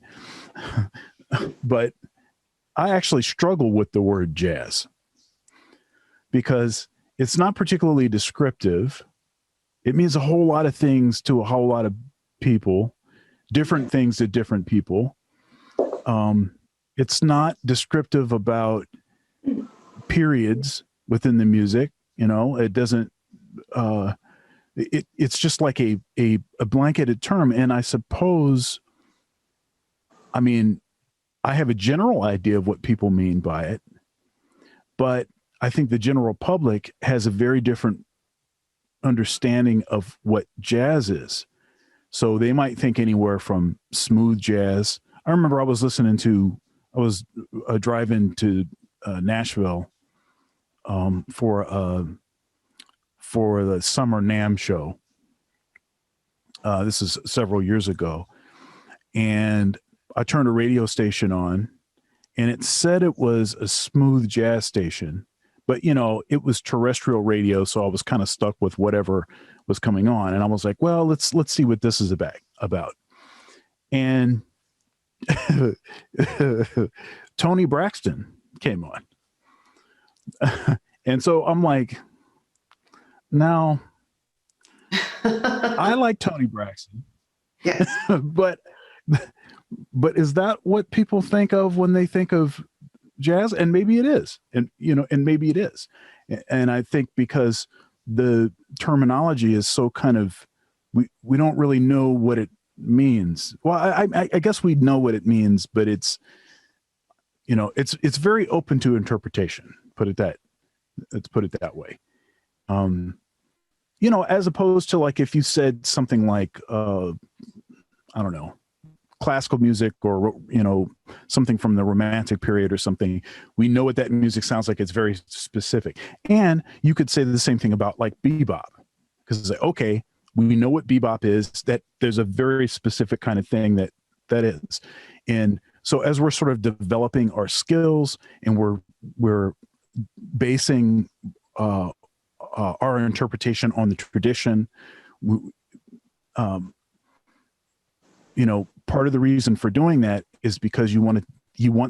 but I actually struggle with the word jazz because it's not particularly descriptive. It means a whole lot of things to a whole lot of people, different things to different people. It's not descriptive about periods within the music. You know, it doesn't, it's just like a blanketed term. And I suppose, I mean, I have a general idea of what people mean by it, but I think the general public has a very different understanding of what jazz is. So they might think anywhere from smooth jazz. I remember I was driving to Nashville for the summer NAMM show. This is several years ago. And I turned a radio station on, and it said it was a smooth jazz station, but you know, it was terrestrial radio. So I was kind of stuck with whatever was coming on. And I was like, well, let's see what this is about. And Tony Braxton came on. And so I'm like, now I like Tony Braxton. Yes. but is that what people think of when they think of jazz? And maybe it is. And maybe it is. And I think because the terminology is so kind of, we don't really know what it means. Well, I guess we know what it means, but it's, you know, it's very open to interpretation. Let's put it that way. You know, as opposed to like if you said something like, I don't know, classical music, or, you know, something from the Romantic period or something, we know what that music sounds like. It's very specific. And you could say the same thing about like bebop, because it's like, okay, we know what bebop is, that there's a very specific kind of thing that is. And so as we're sort of developing our skills and we're basing our interpretation on the tradition, you know, part of the reason for doing that is because you want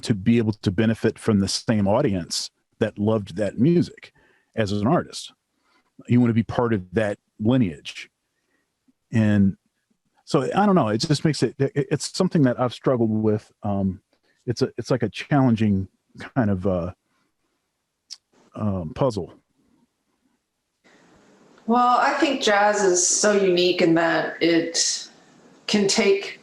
to be able to benefit from the same audience that loved that music as an artist. You want to be part of that lineage. And so I don't know, it just makes it's something that I've struggled with. It's like a challenging kind of puzzle. Well, I think jazz is so unique in that it can take,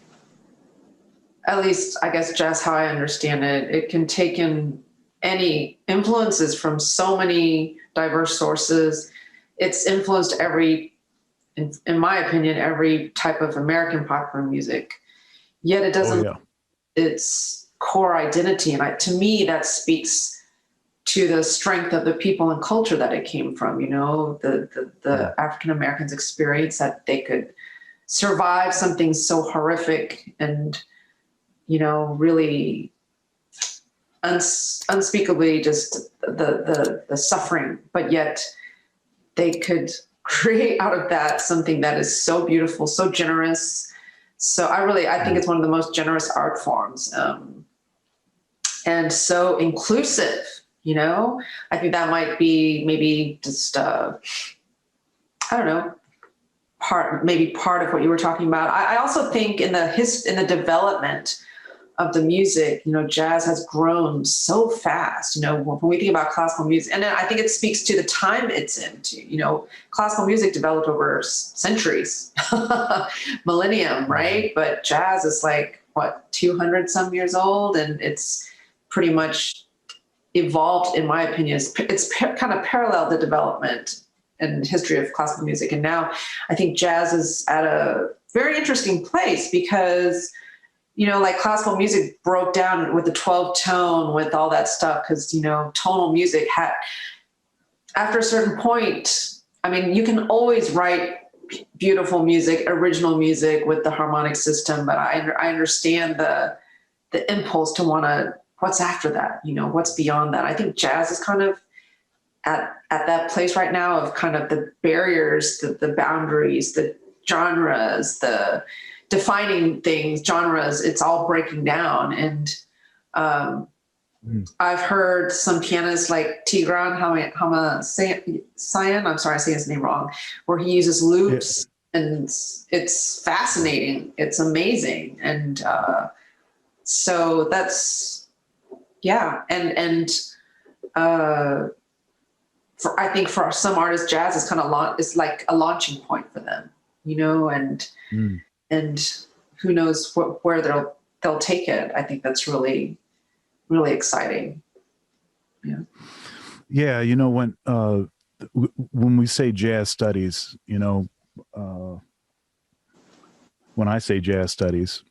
at least I guess jazz how I understand it, it can take in any influences from so many diverse sources. It's influenced in my opinion, every type of American popular music. Yet it doesn't, its core identity. And to me, that speaks to the strength of the people and culture that it came from, you know, the African Americans experience that they could survive something so horrific and, really unspeakably just the suffering, but yet they could create out of that something that is so beautiful, so generous. So I think it's one of the most generous art forms, and so inclusive. I think that might be maybe just I don't know, part of what you were talking about. I also think in the development of the music, jazz has grown so fast. When we think about classical music, and I think it speaks to the time it's into. Classical music developed over centuries, millennium, right? But jazz is like what, 200 some years old, and it's pretty much evolved, in my opinion. It's kind of paralleled the development and history of classical music, and now I think jazz is at a very interesting place because like classical music broke down with the 12 tone, with all that stuff. Cause tonal music after a certain point, I mean, you can always write beautiful music, original music with the harmonic system, but I understand the impulse to what's after that, what's beyond that. I think jazz is kind of at that place right now of kind of the barriers, the boundaries, the genres, the defining things, genres, it's all breaking down. And I've heard some pianists like Tigran Hamasayan, I'm sorry, I say his name wrong, where he uses loops, and it's fascinating. It's amazing. And so that's, yeah. And I think for some artists, jazz is is like a launching point for them, and who knows where they'll take it. I think that's really, really exciting. Yeah. Yeah. When we say jazz studies, when I say jazz studies,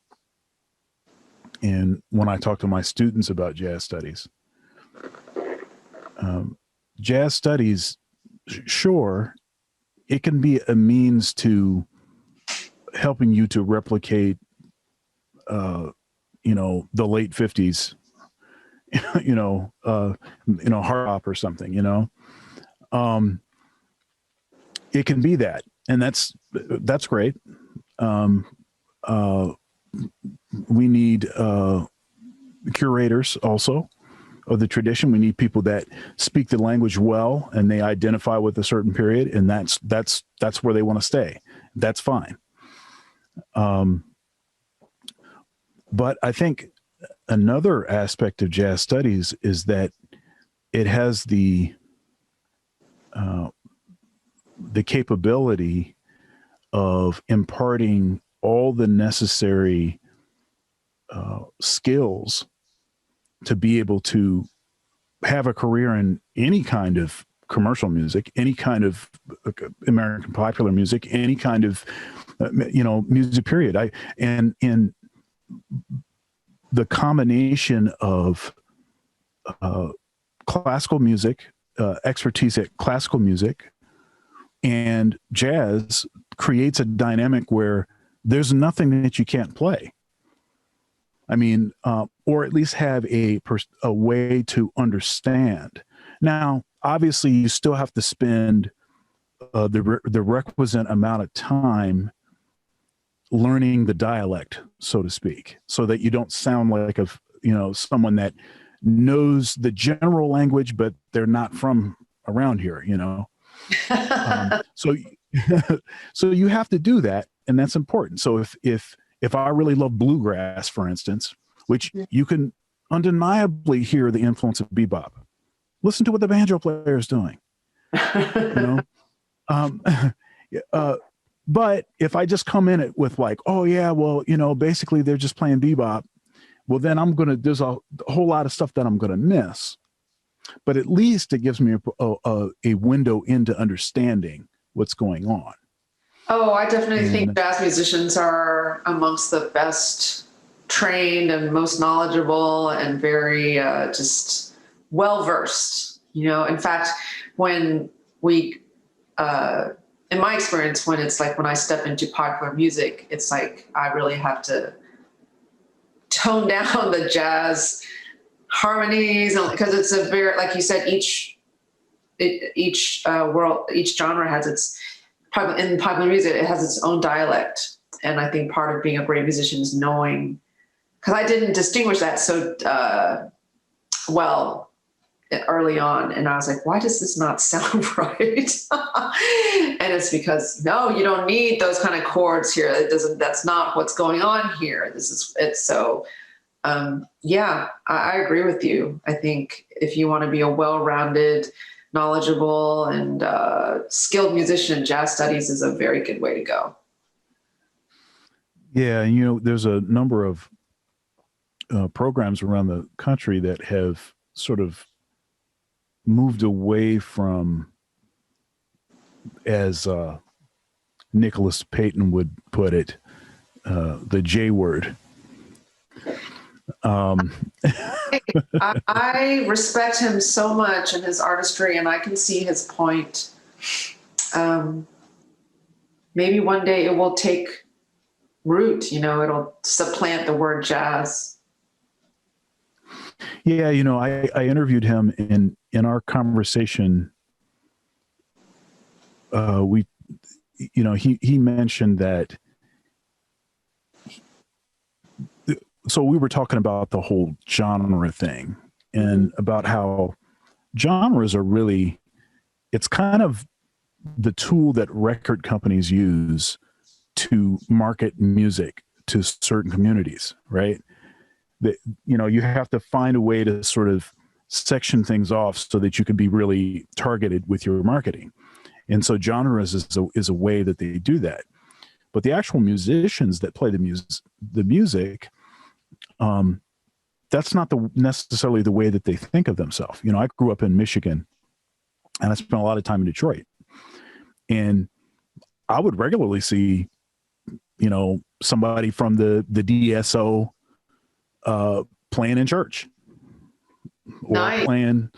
and when I talk to my students about jazz studies, jazz studies, sure, it can be a means to helping you to replicate, the late 50s, hard bop or something, it can be that. And that's great. We need curators also of the tradition. We need people that speak the language well and they identify with a certain period, and that's where they want to stay. That's fine. But I think another aspect of jazz studies is that it has the capability of imparting all the necessary skills to be able to have a career in any kind of commercial music, any kind of American popular music, any kind of music period. And in the combination of classical music, expertise at classical music, and jazz creates a dynamic where there's nothing that you can't play. I mean, or at least have a way to understand. Now, obviously, you still have to spend the requisite amount of time learning the dialect, so to speak, so that you don't sound like someone that knows the general language, but they're not from around here, so so you have to do that, and that's important. So if I really love bluegrass, for instance, which you can undeniably hear the influence of bebop, listen to what the banjo player is doing. But if I just come in it with like, oh yeah, well, basically they're just playing bebop, well then there's a whole lot of stuff that I'm gonna miss. But at least it gives me a window into understanding what's going on. Oh, I definitely think jazz musicians are amongst the best trained and most knowledgeable and very just well-versed. In fact, when we in my experience, when I step into popular music, it's like I really have to tone down the jazz harmonies, because it's a very, like you said, each genre has its, in popular music, it has its own dialect. And I think part of being a great musician is knowing, because I didn't distinguish that so well early on. And I was like, why does this not sound right? And it's because, no, you don't need those kind of chords here. That's not what's going on here. Yeah, I agree with you. I think if you want to be a well-rounded, knowledgeable, and skilled musician, jazz studies is a very good way to go. Yeah, and there's a number of programs around the country that have sort of moved away from, as Nicholas Payton would put it, the J word. I respect him so much and his artistry, and I can see his point. Maybe one day it will take root, it'll supplant the word jazz. Yeah, I interviewed him in our conversation. He mentioned that. So we were talking about the whole genre thing, and about how genres are really, it's kind of the tool that record companies use to market music to certain communities, right? That, you have to find a way to sort of section things off so that you can be really targeted with your marketing. And so genres is a way that they do that. But the actual musicians that play the music, that's not necessarily the way that they think of themselves. I grew up in Michigan, and I spent a lot of time in Detroit, and I would regularly see, somebody from the DSO playing in church, or nice. playing,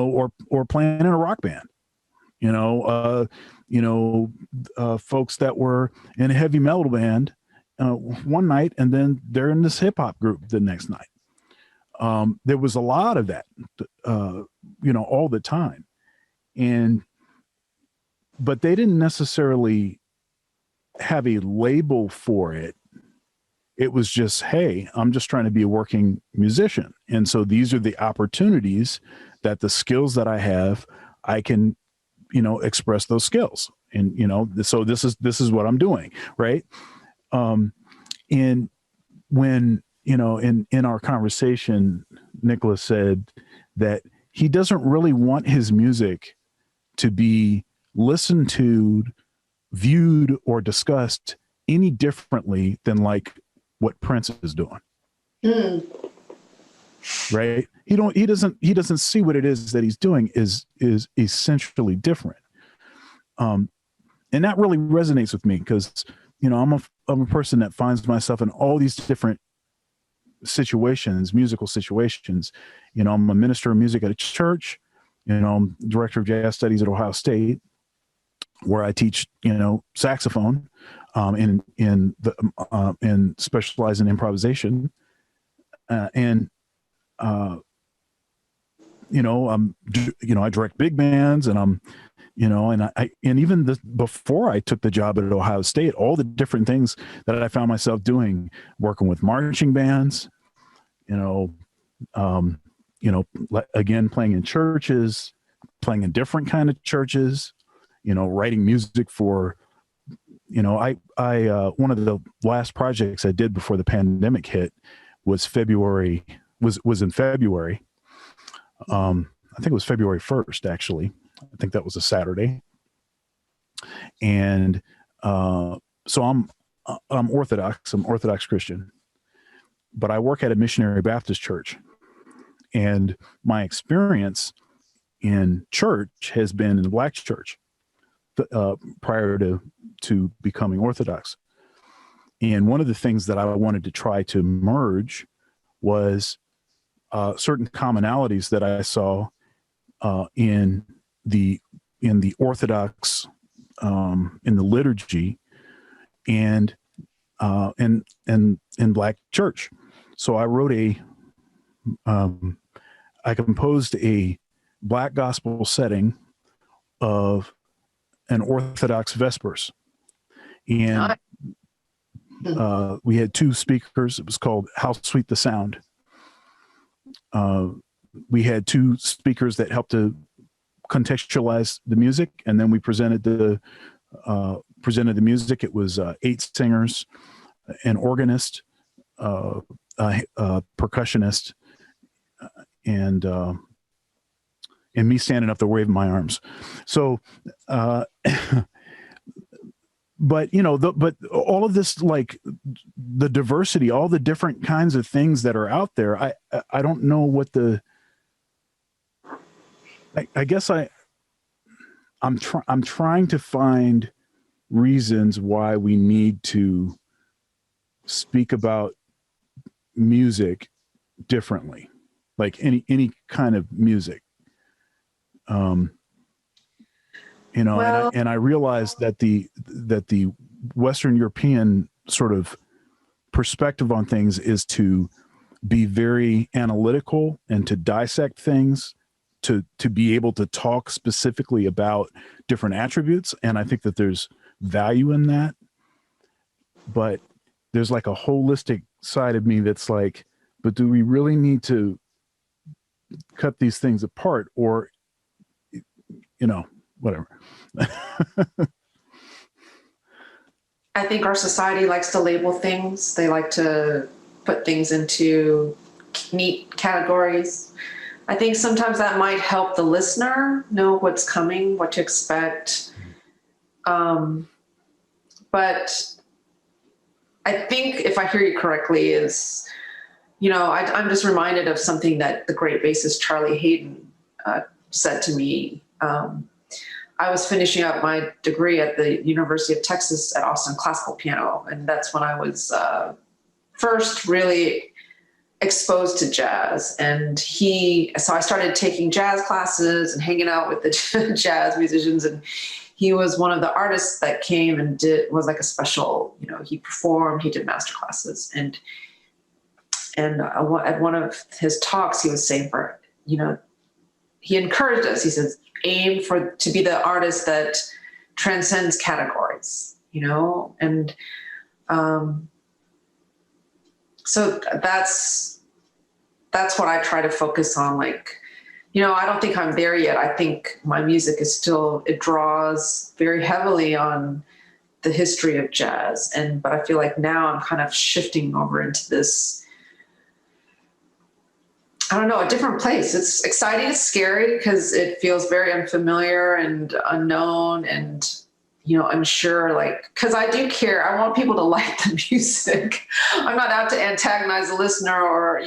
or playing in a rock band, folks that were in a heavy metal band one night, and then they're in this hip hop group the next night. There was a lot of that, all the time. But they didn't necessarily have a label for it. It was just, hey, I'm just trying to be a working musician. And so these are the opportunities that the skills that I have, I can, express those skills. And, so this is what I'm doing. Right. And when, in our conversation, Nicholas said that he doesn't really want his music to be listened to, viewed, or discussed any differently than like what Prince is doing. Right. He doesn't see what it is that he's doing is essentially different. And that really resonates with me, because, I'm a person that finds myself in all these different situations, musical situations. I'm a minister of music at a church. I'm director of jazz studies at Ohio State, where I teach, saxophone, and specialize in improvisation. I direct big bands, and and even before I took the job at Ohio State, all the different things that I found myself doing, working with marching bands, again, playing in churches, playing in different kind of churches, writing music for, I one of the last projects I did before the pandemic hit was in February. I think it was February 1st, actually. I think that was a Saturday. And so I'm Orthodox. I'm Orthodox Christian, but I work at a missionary Baptist church. And my experience in church has been in the Black church prior to becoming Orthodox. And one of the things that I wanted to try to merge was certain commonalities that I saw in the Orthodox in the liturgy and in Black church. So I wrote I composed a Black gospel setting of an Orthodox Vespers. And we had two speakers. It was called How Sweet the Sound. We had two speakers that helped to contextualize the music, and then we presented the music. It was 8 singers, an organist, a percussionist, and me standing up there waving my arms. So, but but all of this, like the diversity, all the different kinds of things that are out there, I don't know what I guess I'm trying to find reasons why we need to speak about music differently, like any kind of music. Well, and I realized that the Western European sort of perspective on things is to be very analytical and to dissect things, to be able to talk specifically about different attributes. And I think that there's value in that. But there's like a holistic side of me that's like, but do we really need to cut these things apart, or, whatever. I think our society likes to label things. They like to put things into neat categories. I think sometimes that might help the listener know what's coming, what to expect. But I think if I hear you correctly is, I'm just reminded of something that the great bassist Charlie Hayden said to me. I was finishing up my degree at the University of Texas at Austin classical piano. And that's when I was first really exposed to jazz. And so I started taking jazz classes and hanging out with the jazz musicians. And he was one of the artists that came and was like a special, he performed, he did master classes. And at one of his talks, he was saying he encouraged us. He says, aim to be the artist that transcends categories, and so that's what I try to focus on. Like, I don't think I'm there yet. I think my music it draws very heavily on the history of jazz, but I feel like now I'm kind of shifting over into this, I don't know, a different place. It's exciting, it's scary because it feels very unfamiliar and unknown and, unsure, because I do care. I want people to like the music. I'm not out to antagonize the listener or,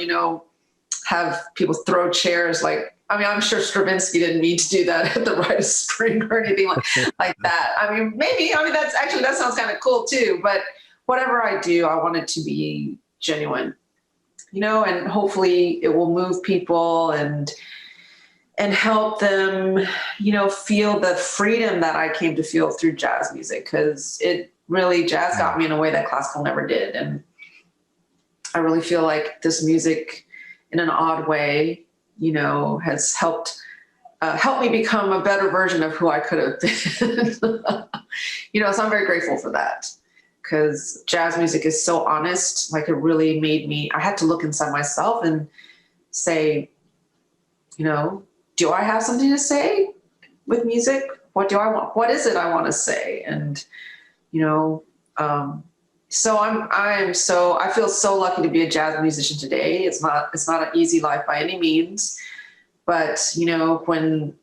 have people throw chairs. I'm sure Stravinsky didn't mean to do that at the Rite of Spring or anything like that. That sounds kind of cool too, but whatever I do, I want it to be genuine. And hopefully it will move people and help them, feel the freedom that I came to feel through jazz music. Cause jazz got me in a way that classical never did. And I really feel like this music in an odd way, has helped me become a better version of who I could have been. So I'm very grateful for that. Because jazz music is so honest, it really made me, I had to look inside myself and say, do I have something to say with music? What do I want? What is it I want to say? And, so I feel so lucky to be a jazz musician today. It's not an easy life by any means, but, when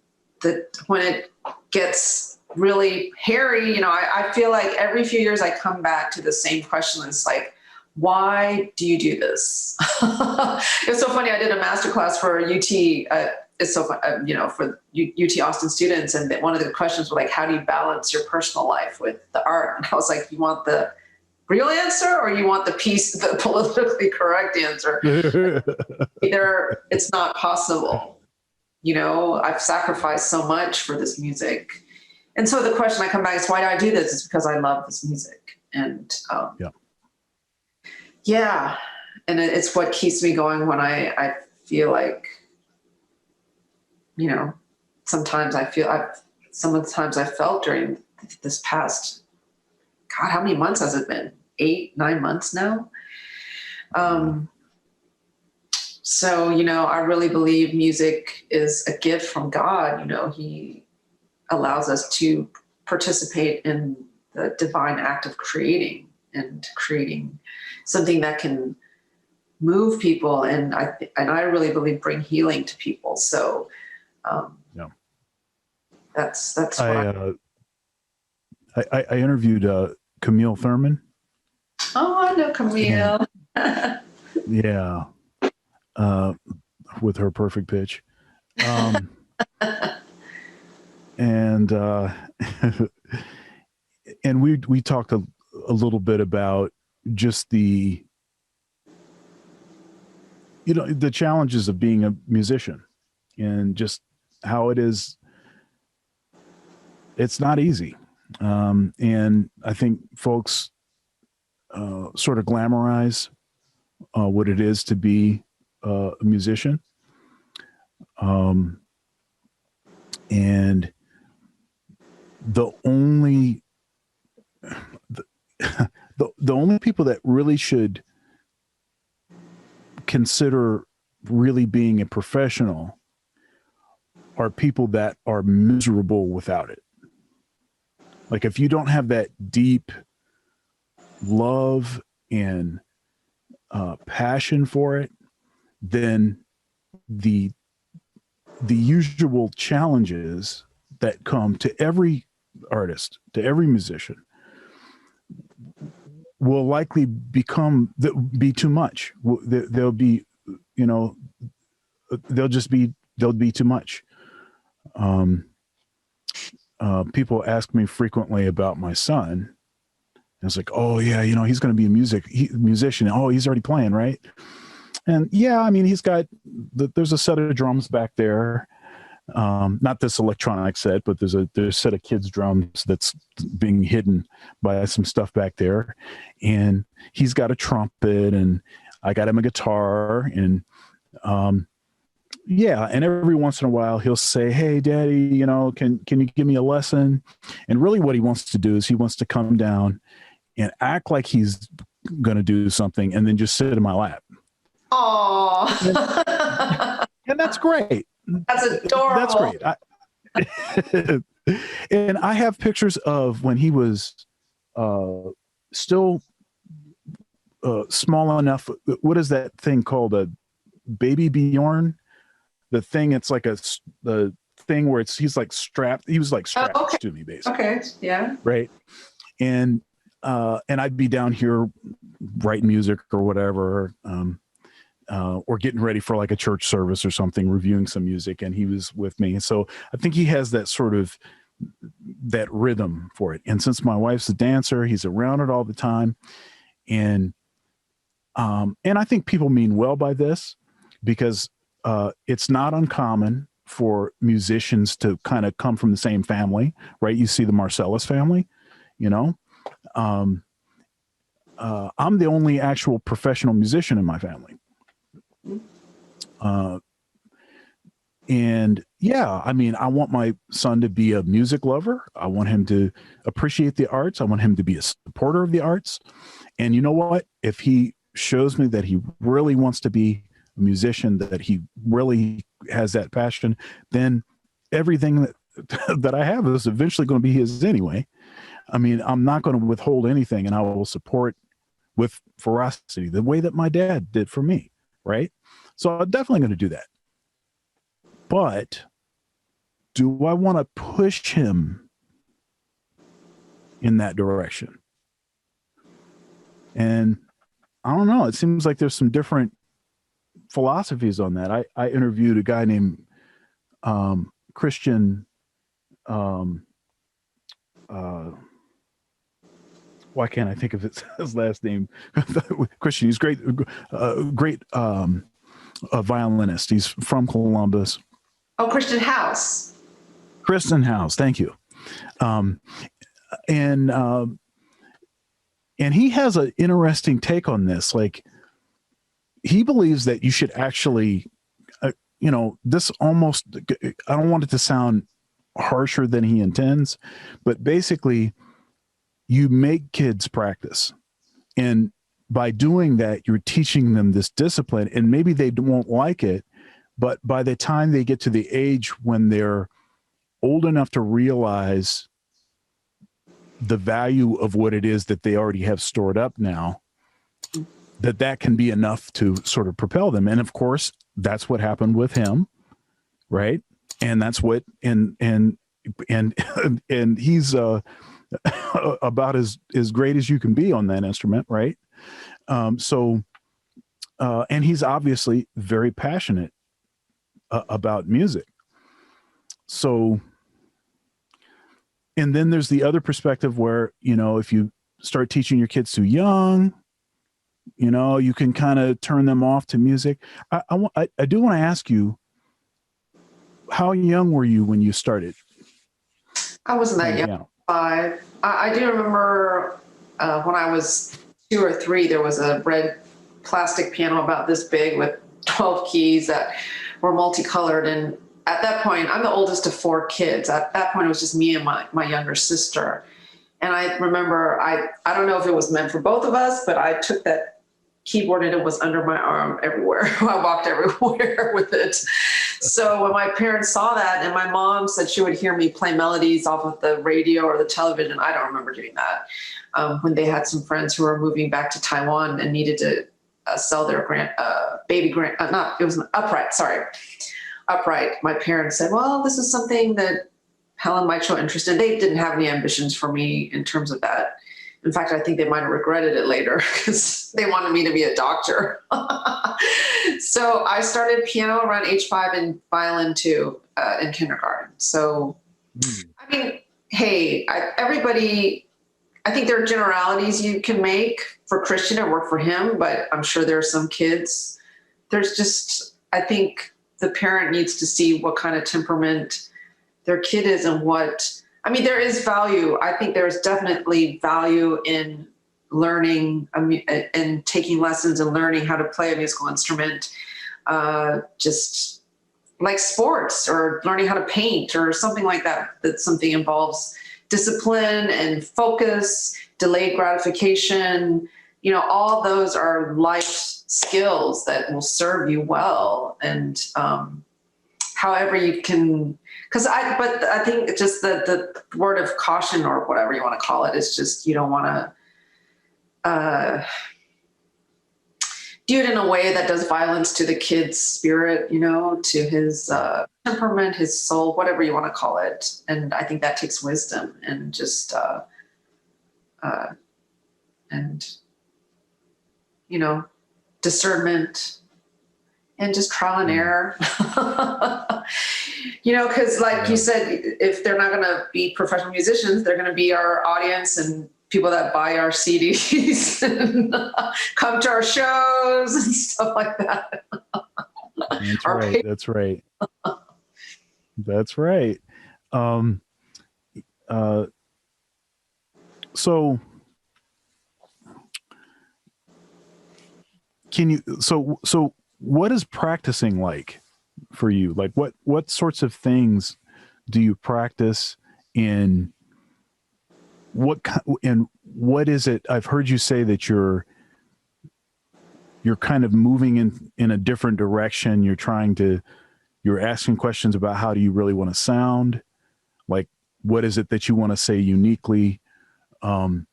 it gets really hairy, I feel like every few years I come back to the same question. It's like, why do you do this? It's so funny. I did a masterclass for UT. It's so fun, for UT Austin students. And one of the questions were like, how do you balance your personal life with the art? And I was like, you want the real answer or you want the politically correct answer? Either it's not possible. I've sacrificed so much for this music. And so the question I come back is, why do I do this? It's because I love this music. And yeah. And it's what keeps me going when I feel like, sometimes I felt during this past, God, how many months has it been? 8, 9 months now. So, I really believe music is a gift from God. He allows us to participate in the divine act of creating something that can move people. And I really believe bring healing to people. So, that's what I interviewed Camille Thurman. Oh, I know Camille. Yeah. With her perfect pitch. And and we talked a little bit about just the challenges of being a musician and just how it is. It's not easy. And I think folks sort of glamorize what it is to be a musician. And the only people that really should consider really being a professional are people that are miserable without it. Like if you don't have that deep love and passion for it, then the usual challenges that come to every artist, to every musician, will likely be too much. They'll be too much. People ask me frequently about my son. And it's like, oh yeah, he's going to be a musician. Oh, he's already playing, right? And yeah, I mean, there's a set of drums back there. Not this electronic set, but there's a set of kids' drums that's being hidden by some stuff back there. And he's got a trumpet, and I got him a guitar, and yeah. And every once in a while he'll say, hey, Daddy, can you give me a lesson? And really what he wants to do is he wants to come down and act like he's going to do something and then just sit in my lap. Oh, and that's great. That's adorable. That's great. And I have pictures of when he was still small enough. What is that thing called? A baby Bjorn? The thing, it's like the thing where he's like strapped. He was like strapped to me, basically. Okay. Yeah. Right. And I'd be down here writing music or whatever, or getting ready for like a church service or something, reviewing some music, and he was with me. And so I think he has that sort of that rhythm for it. And since my wife's a dancer, he's around it all the time. And I think people mean well by this, because it's not uncommon for musicians to kind of come from the same family, right? You see the Marcellus family, I'm the only actual professional musician in my family. And yeah, I mean, I want my son to be a music lover. I want him to appreciate the arts. I want him to be a supporter of the arts. And you know what? If he shows me that he really wants to be a musician, that he really has that passion, then everything that I have is eventually going to be his anyway. I mean, I'm not going to withhold anything, and I will support with ferocity the way that my dad did for me, right? So I'm definitely going to do that. But do I want to push him in that direction? And I don't know. It seems like there's some different philosophies on that. I interviewed a guy named Christian. Why can't I think of his last name? Christian. He's great, great violinist. He's from Columbus. Oh, Christian House. Kristen House. Thank you. Um, and he has an interesting take on this. Like, he believes that you should actually, this almost, I don't want it to sound harsher than he intends, but basically you make kids practice. And by doing that, you're teaching them this discipline, and maybe they won't like it, but by the time they get to the age when they're old enough to realize the value of what it is that they already have stored up now, that can be enough to sort of propel them. And of course, that's what happened with him, right? And that's what and he's about as great as you can be on that instrument, right? And he's obviously very passionate about music. So, and then there's the other perspective where, if you start teaching your kids too young, you can kind of turn them off to music. I do want to ask you, how young were you when you started? I wasn't that young. 5. I do remember when I was 2 or 3, there was a red plastic piano about this big with 12 keys that were multicolored. And at that point, I'm the oldest of 4 kids. At that point, it was just me and my younger sister. And I remember, I don't know if it was meant for both of us, but I took that keyboard and it was under my arm everywhere. I walked everywhere with it. So when my parents saw that, and my mom said she would hear me play melodies off of the radio or the television, I don't remember doing that. When they had some friends who were moving back to Taiwan and needed to sell their upright. My parents said, well, this is something that Helen might show interest in. They didn't have any ambitions for me in terms of that. In fact, I think they might have regretted it later because they wanted me to be a doctor. So I started piano around age 5 and violin too in kindergarten. So, I mean, hey, I think there are generalities you can make for Christian. It worked for him, but I'm sure there are some kids. I think the parent needs to see what kind of temperament their kid is and there is value. I think there's definitely value in learning and taking lessons and learning how to play a musical instrument, just like sports or learning how to paint or something like that. That something involves discipline and focus, delayed gratification. All those are life skills that will serve you well. And however you can, but I think just the word of caution or whatever you want to call it is just, you don't want to do it in a way that does violence to the kid's spirit, to his temperament, his soul, whatever you want to call it. And I think that takes wisdom and just, discernment and just trial and error. Because like you said, if they're not going to be professional musicians, they're going to be our audience and people that buy our CDs and come to our shows and stuff like that. That's right. That's right. That's right. So what is practicing like for you? Like what sorts of things do you practice in? What is it? I've heard you say that you're kind of moving in a different direction. You're asking questions about how do you really want to sound? Like, what is it that you want to say uniquely? And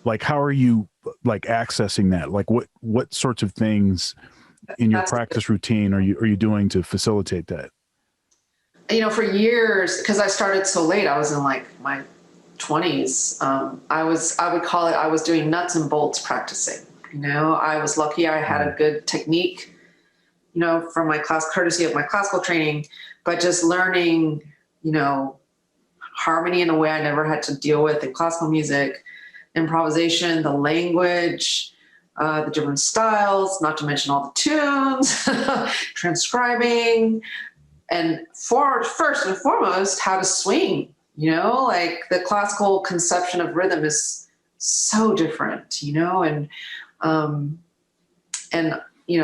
like, how are you like accessing that? Like what sorts of things in your practice routine are you doing to facilitate that? For years, because I started so late, I was in like my 20s. I would call it, I was doing nuts and bolts practicing. I was lucky I had a good technique, from my courtesy of my classical training, but just learning, harmony in a way I never had to deal with in classical music, improvisation, the language, the different styles, not to mention all the tunes, transcribing, and first and foremost, how to swing, like the classical conception of rhythm is so different, and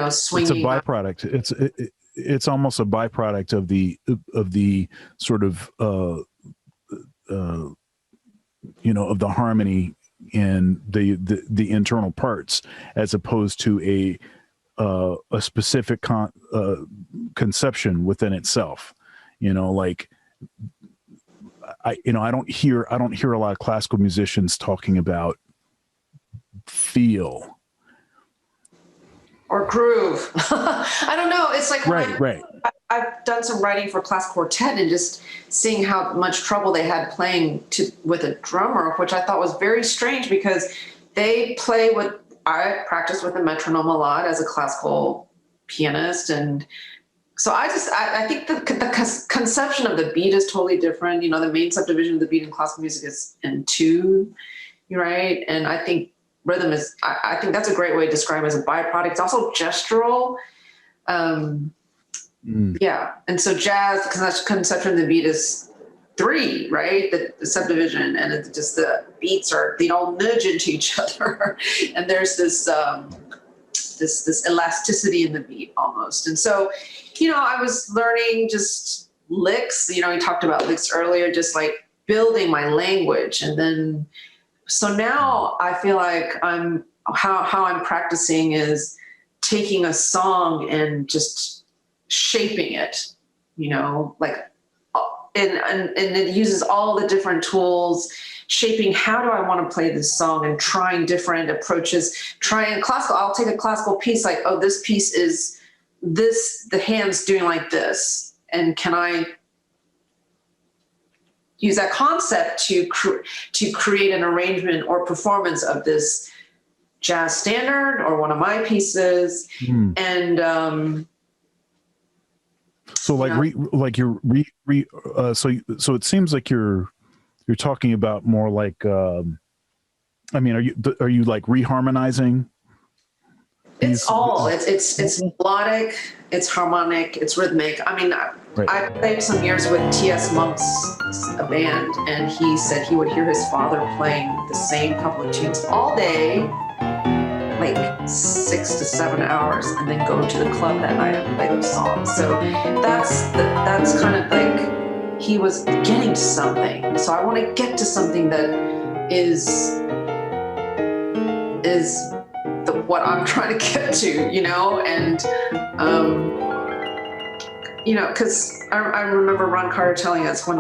swinging. It's a byproduct. It's almost a byproduct of the sort of of the harmony in the internal parts, as opposed to a specific conception within itself. Like I don't hear a lot of classical musicians talking about feel or groove. I don't know. It's like right. I've done some writing for classical quartet, and just seeing how much trouble they had playing with a drummer, which I thought was very strange, because they play with, I practice with a metronome a lot as a classical pianist. And so I think the conception of the beat is totally different. The main subdivision of the beat in classical music is in two, right? And I think rhythm is, I think that's a great way to describe it as a byproduct. It's also gestural. Yeah. And so jazz, the conception of the beat is three, right? The subdivision, and it's just the beats they all nudge into each other. And there's this elasticity in the beat almost. And so, I was learning just licks, we talked about licks earlier, just like building my language. And then, so now I feel like how I'm practicing is taking a song and just shaping it, like, and it uses all the different tools, shaping how do I want to play this song, and trying different approaches. I'll take a classical piece, like, oh, this piece is this, the hand's doing like this, and can I use that concept to create an arrangement or performance of this jazz standard or one of my pieces. And so so it seems like you're talking about more like are you like reharmonizing? It's melodic, it's harmonic, it's rhythmic. I mean, right. I played some years with T.S. Monk's a band, and he said he would hear his father playing the same couple of tunes all day, like 6 to 7 hours, and then go to the club that night and play those songs. So that's kind of like he was getting to something. So I want to get to something that is what I'm trying to get to, and because I remember Ron Carter telling us when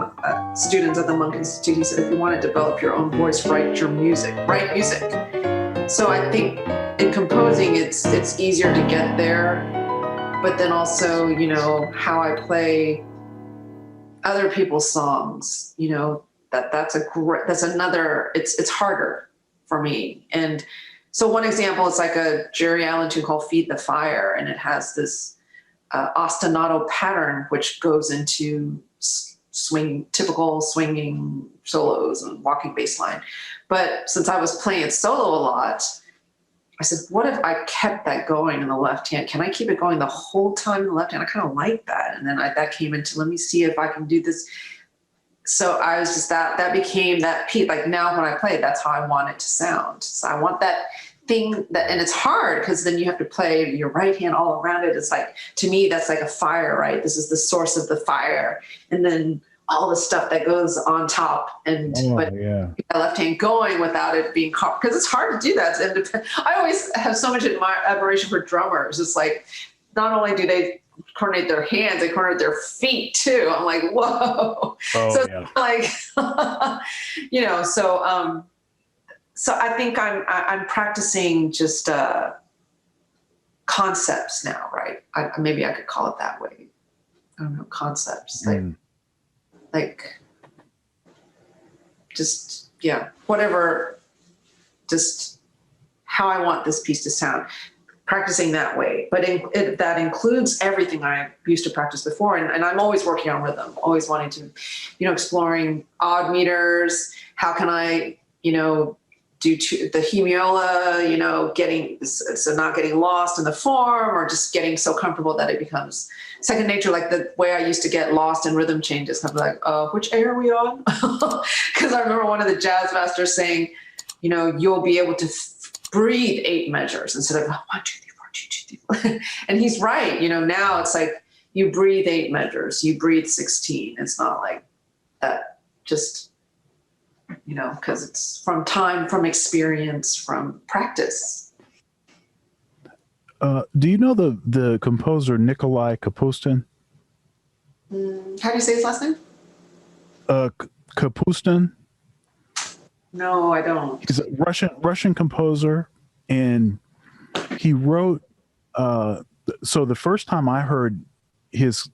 students at the Monk Institute, he said, if you want to develop your own voice, write music. So I think in composing, it's easier to get there, but then also, how I play other people's songs, that's another, it's harder for me. And so one example is like a Jerry Allen tune called Feed the Fire, and it has this ostinato pattern, which goes into typical swinging solos and walking bass line. But since I was playing it solo a lot, I said, what if I kept that going in the left hand? Can I keep it going the whole time in the left hand? I kind of like that. And then that came into, let me see if I can do this. So I was just, that became that piece. Like now when I play, that's how I want it to sound. So I want that thing and it's hard because then you have to play your right hand all around it. It's like, to me, that's like a fire, right? This is the source of the fire. And then all the stuff that goes on top, and my left hand going without it being caught, because it's hard to do that. I always have so much admiration for drummers. It's like, not only do they coordinate their hands, they coordinate their feet too. I'm like, whoa. So I think I'm practicing just concepts now, right? Maybe I could call it that way. I don't know, concepts. Like just, whatever, just how I want this piece to sound, practicing that way. But that includes everything I used to practice before. And I'm always working on rhythm, always wanting to, exploring odd meters. How can I, due to the hemiola, you know, not getting lost in the form, or just getting so comfortable that it becomes second nature, like the way I used to get lost in rhythm changes. I'm like, which A are we on? Because I remember one of the jazz masters saying, you know, you'll be able to breathe 8 measures instead of 1, 2, 3, 4, 2, 2, 3. And he's right. You know, now it's like you breathe 8 measures, you breathe 16. It's not like that, just, you know, because it's from time, from experience, from practice. Do you know the composer Nikolai Kapustin? How do you say his last name? Kapustin. No, I don't. He's a Russian composer, and he wrote. So the first time I heard his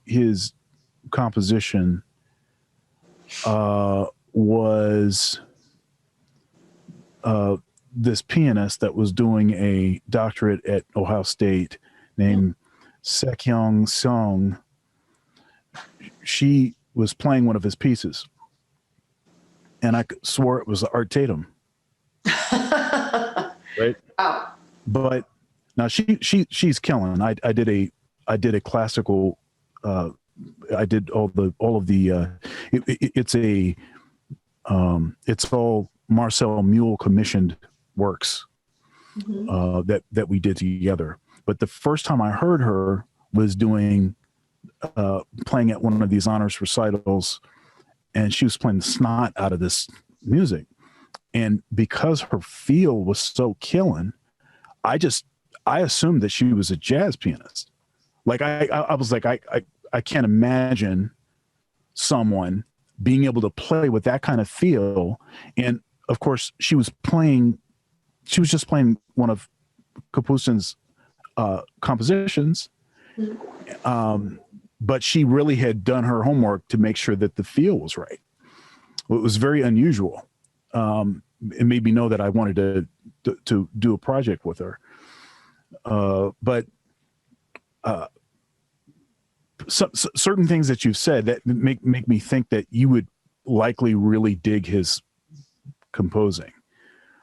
composition was this pianist that was doing a doctorate at Ohio State named Sekyung Song. She was playing one of his pieces, and I swore it was Art Tatum. Right? Oh. But now she's killing. I did a classical. I did all of the. It's all Marcel Mule commissioned works that we did together. But the first time I heard her was doing playing at one of these honors recitals, and she was playing the snot out of this music. And because her feel was so killing, I assumed that she was a jazz pianist. Like I was like, I can't imagine someone being able to play with that kind of feel. And of course she was just playing one of Kapustin's compositions. But she really had done her homework to make sure that the feel was right. It was very unusual. It made me know that I wanted to do a project with her. But certain things that you've said that make me think that you would likely really dig his composing,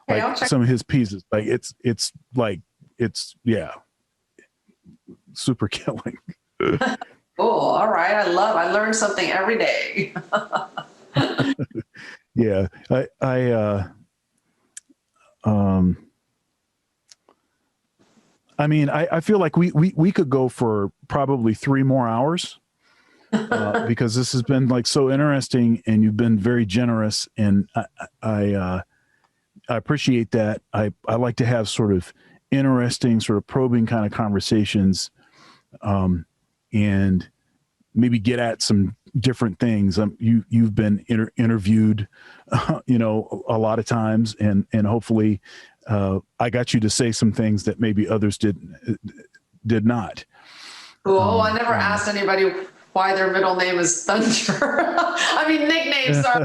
like some of his pieces. Like it's super killing. Oh, all right. I learn something every day. Yeah, I mean, I feel like we could go for probably 3 more hours because this has been like so interesting, and you've been very generous, and I appreciate that. I like to have sort of interesting, sort of probing kind of conversations, and maybe get at some different things. You've been interviewed, you know, a lot of times, and hopefully I got you to say some things that maybe others did not. Oh, I never asked anybody why their middle name is Thunder. I mean, nicknames. Sorry.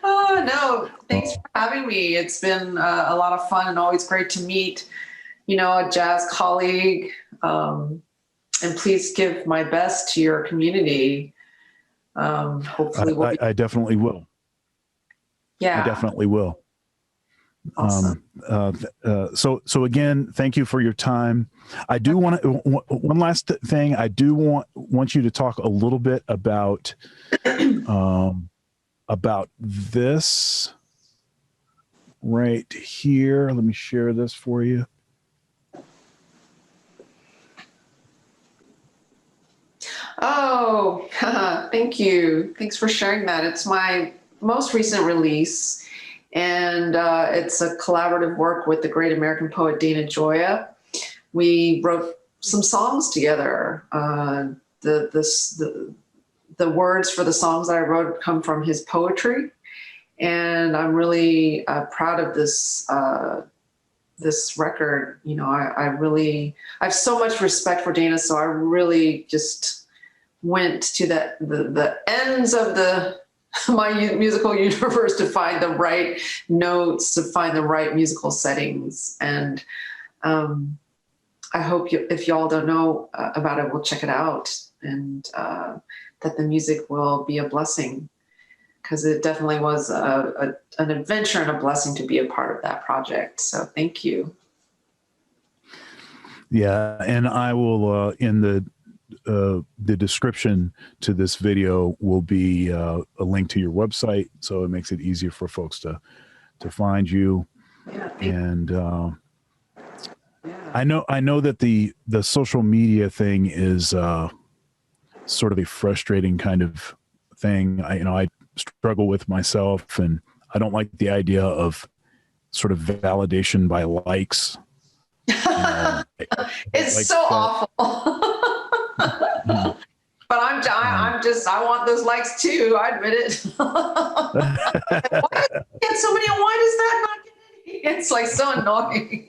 Oh, no, thanks for having me. It's been a lot of fun, and always great to meet, you know, a jazz colleague. And please give my best to your community. Hopefully, I definitely will. Yeah, I definitely will. Awesome. So again, thank you for your time. I do want to, one last thing. I do want you to talk a little bit about this right here. Let me share this for you. Oh, thank you. Thanks for sharing that. It's my most recent release, and it's a collaborative work with the great American poet Dana Gioia. We wrote some songs together. The words for the songs that I wrote come from his poetry, and I'm really proud of this this record. You know, I have so much respect for Dana, so I really just went to the ends of my musical universe to find the right notes, to find the right musical settings. And I hope if y'all don't know about it, we'll check it out, and that the music will be a blessing. because it definitely was an adventure and a blessing to be a part of that project. So thank you. Yeah, and I will in the description to this video will be a link to your website, so it makes it easier for folks to find you. Yeah, And yeah. I know that the social media thing is sort of a frustrating kind of thing. I struggle with myself, and I don't like the idea of sort of validation by likes. It's like so that. awful. But I want those likes too. I admit it. Why does it get so many? Why does that not get any? It's like so annoying.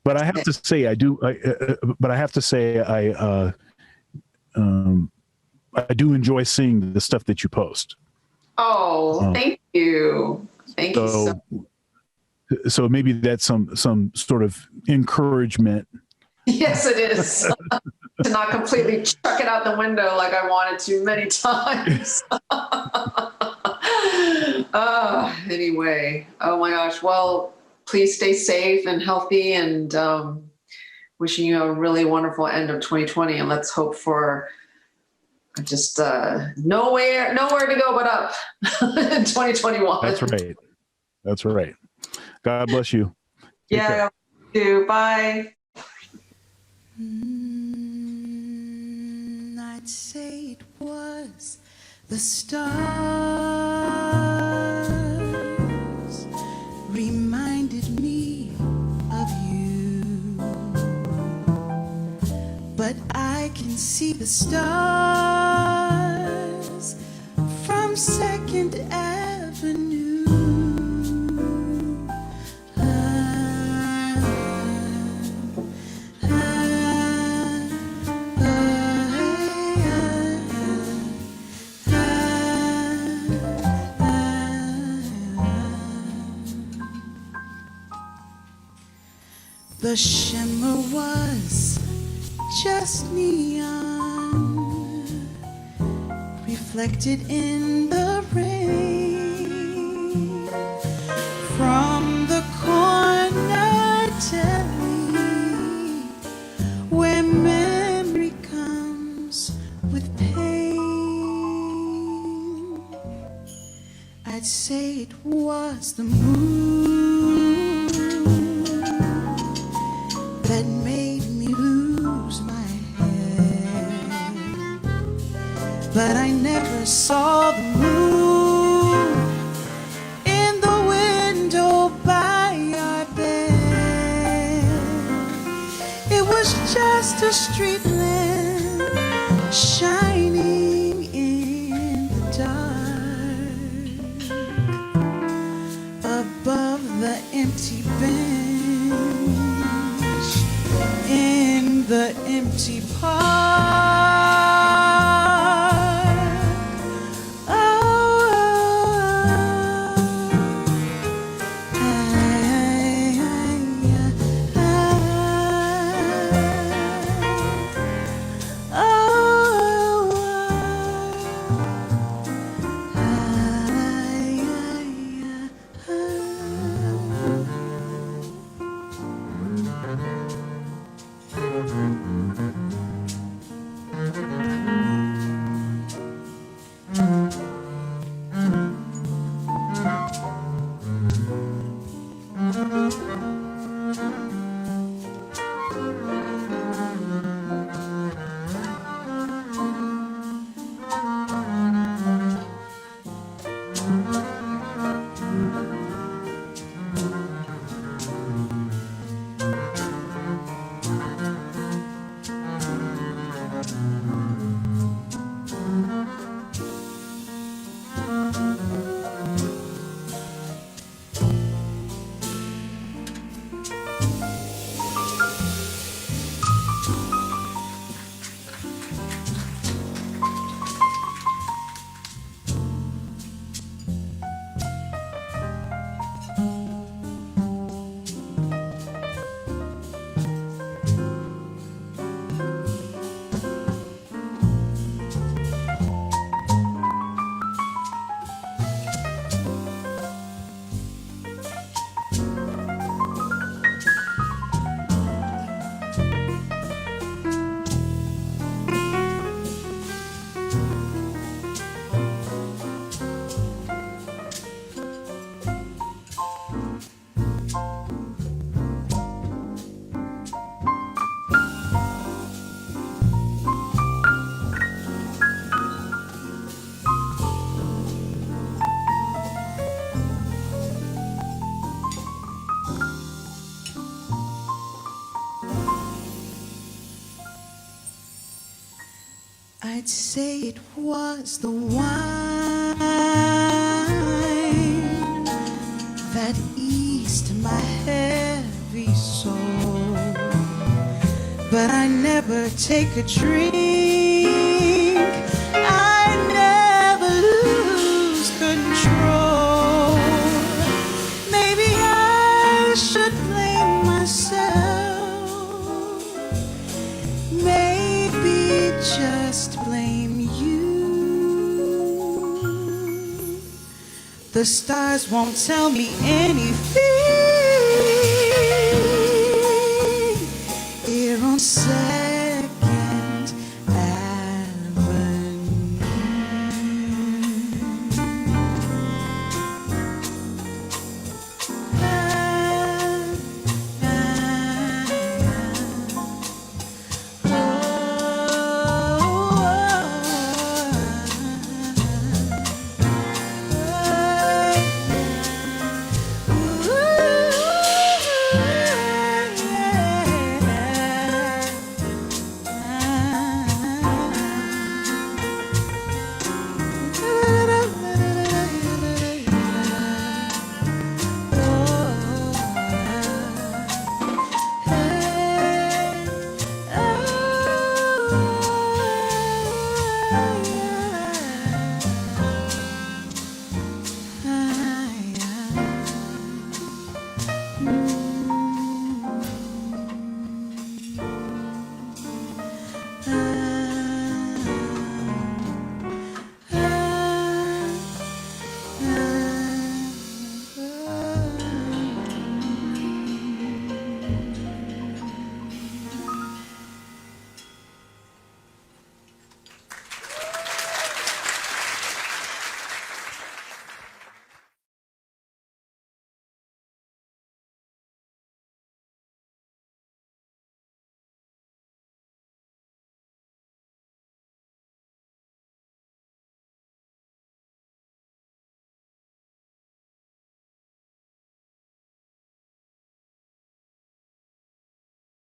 But I have to say, I do enjoy seeing the stuff that you post. Oh, thank you. Thank you so much. So maybe that's some sort of encouragement. Yes, it is. To not completely chuck it out the window like I wanted to many times. Anyway, oh my gosh. Well, please stay safe and healthy, and wishing you a really wonderful end of 2020. And let's hope for just nowhere to go but up in 2021. That's right. God bless you. Take care. You too. Bye. I'd say it was the stars reminded me of you, but I can see the stars from Second Avenue. The shimmer was just neon, reflected in the rain from the corner deli where memory comes with pain. I'd say it was the moon that made me lose my head, but I never saw the moon in the window by our bed. It was just a street lamp shining in the dark above the empty bench in the empty park. I'd say it was the wine that eased my heavy soul. But I never take a drink, I never lose control. Maybe I should blame myself, maybe just blame you. The stars won't tell me anything here on Saturday.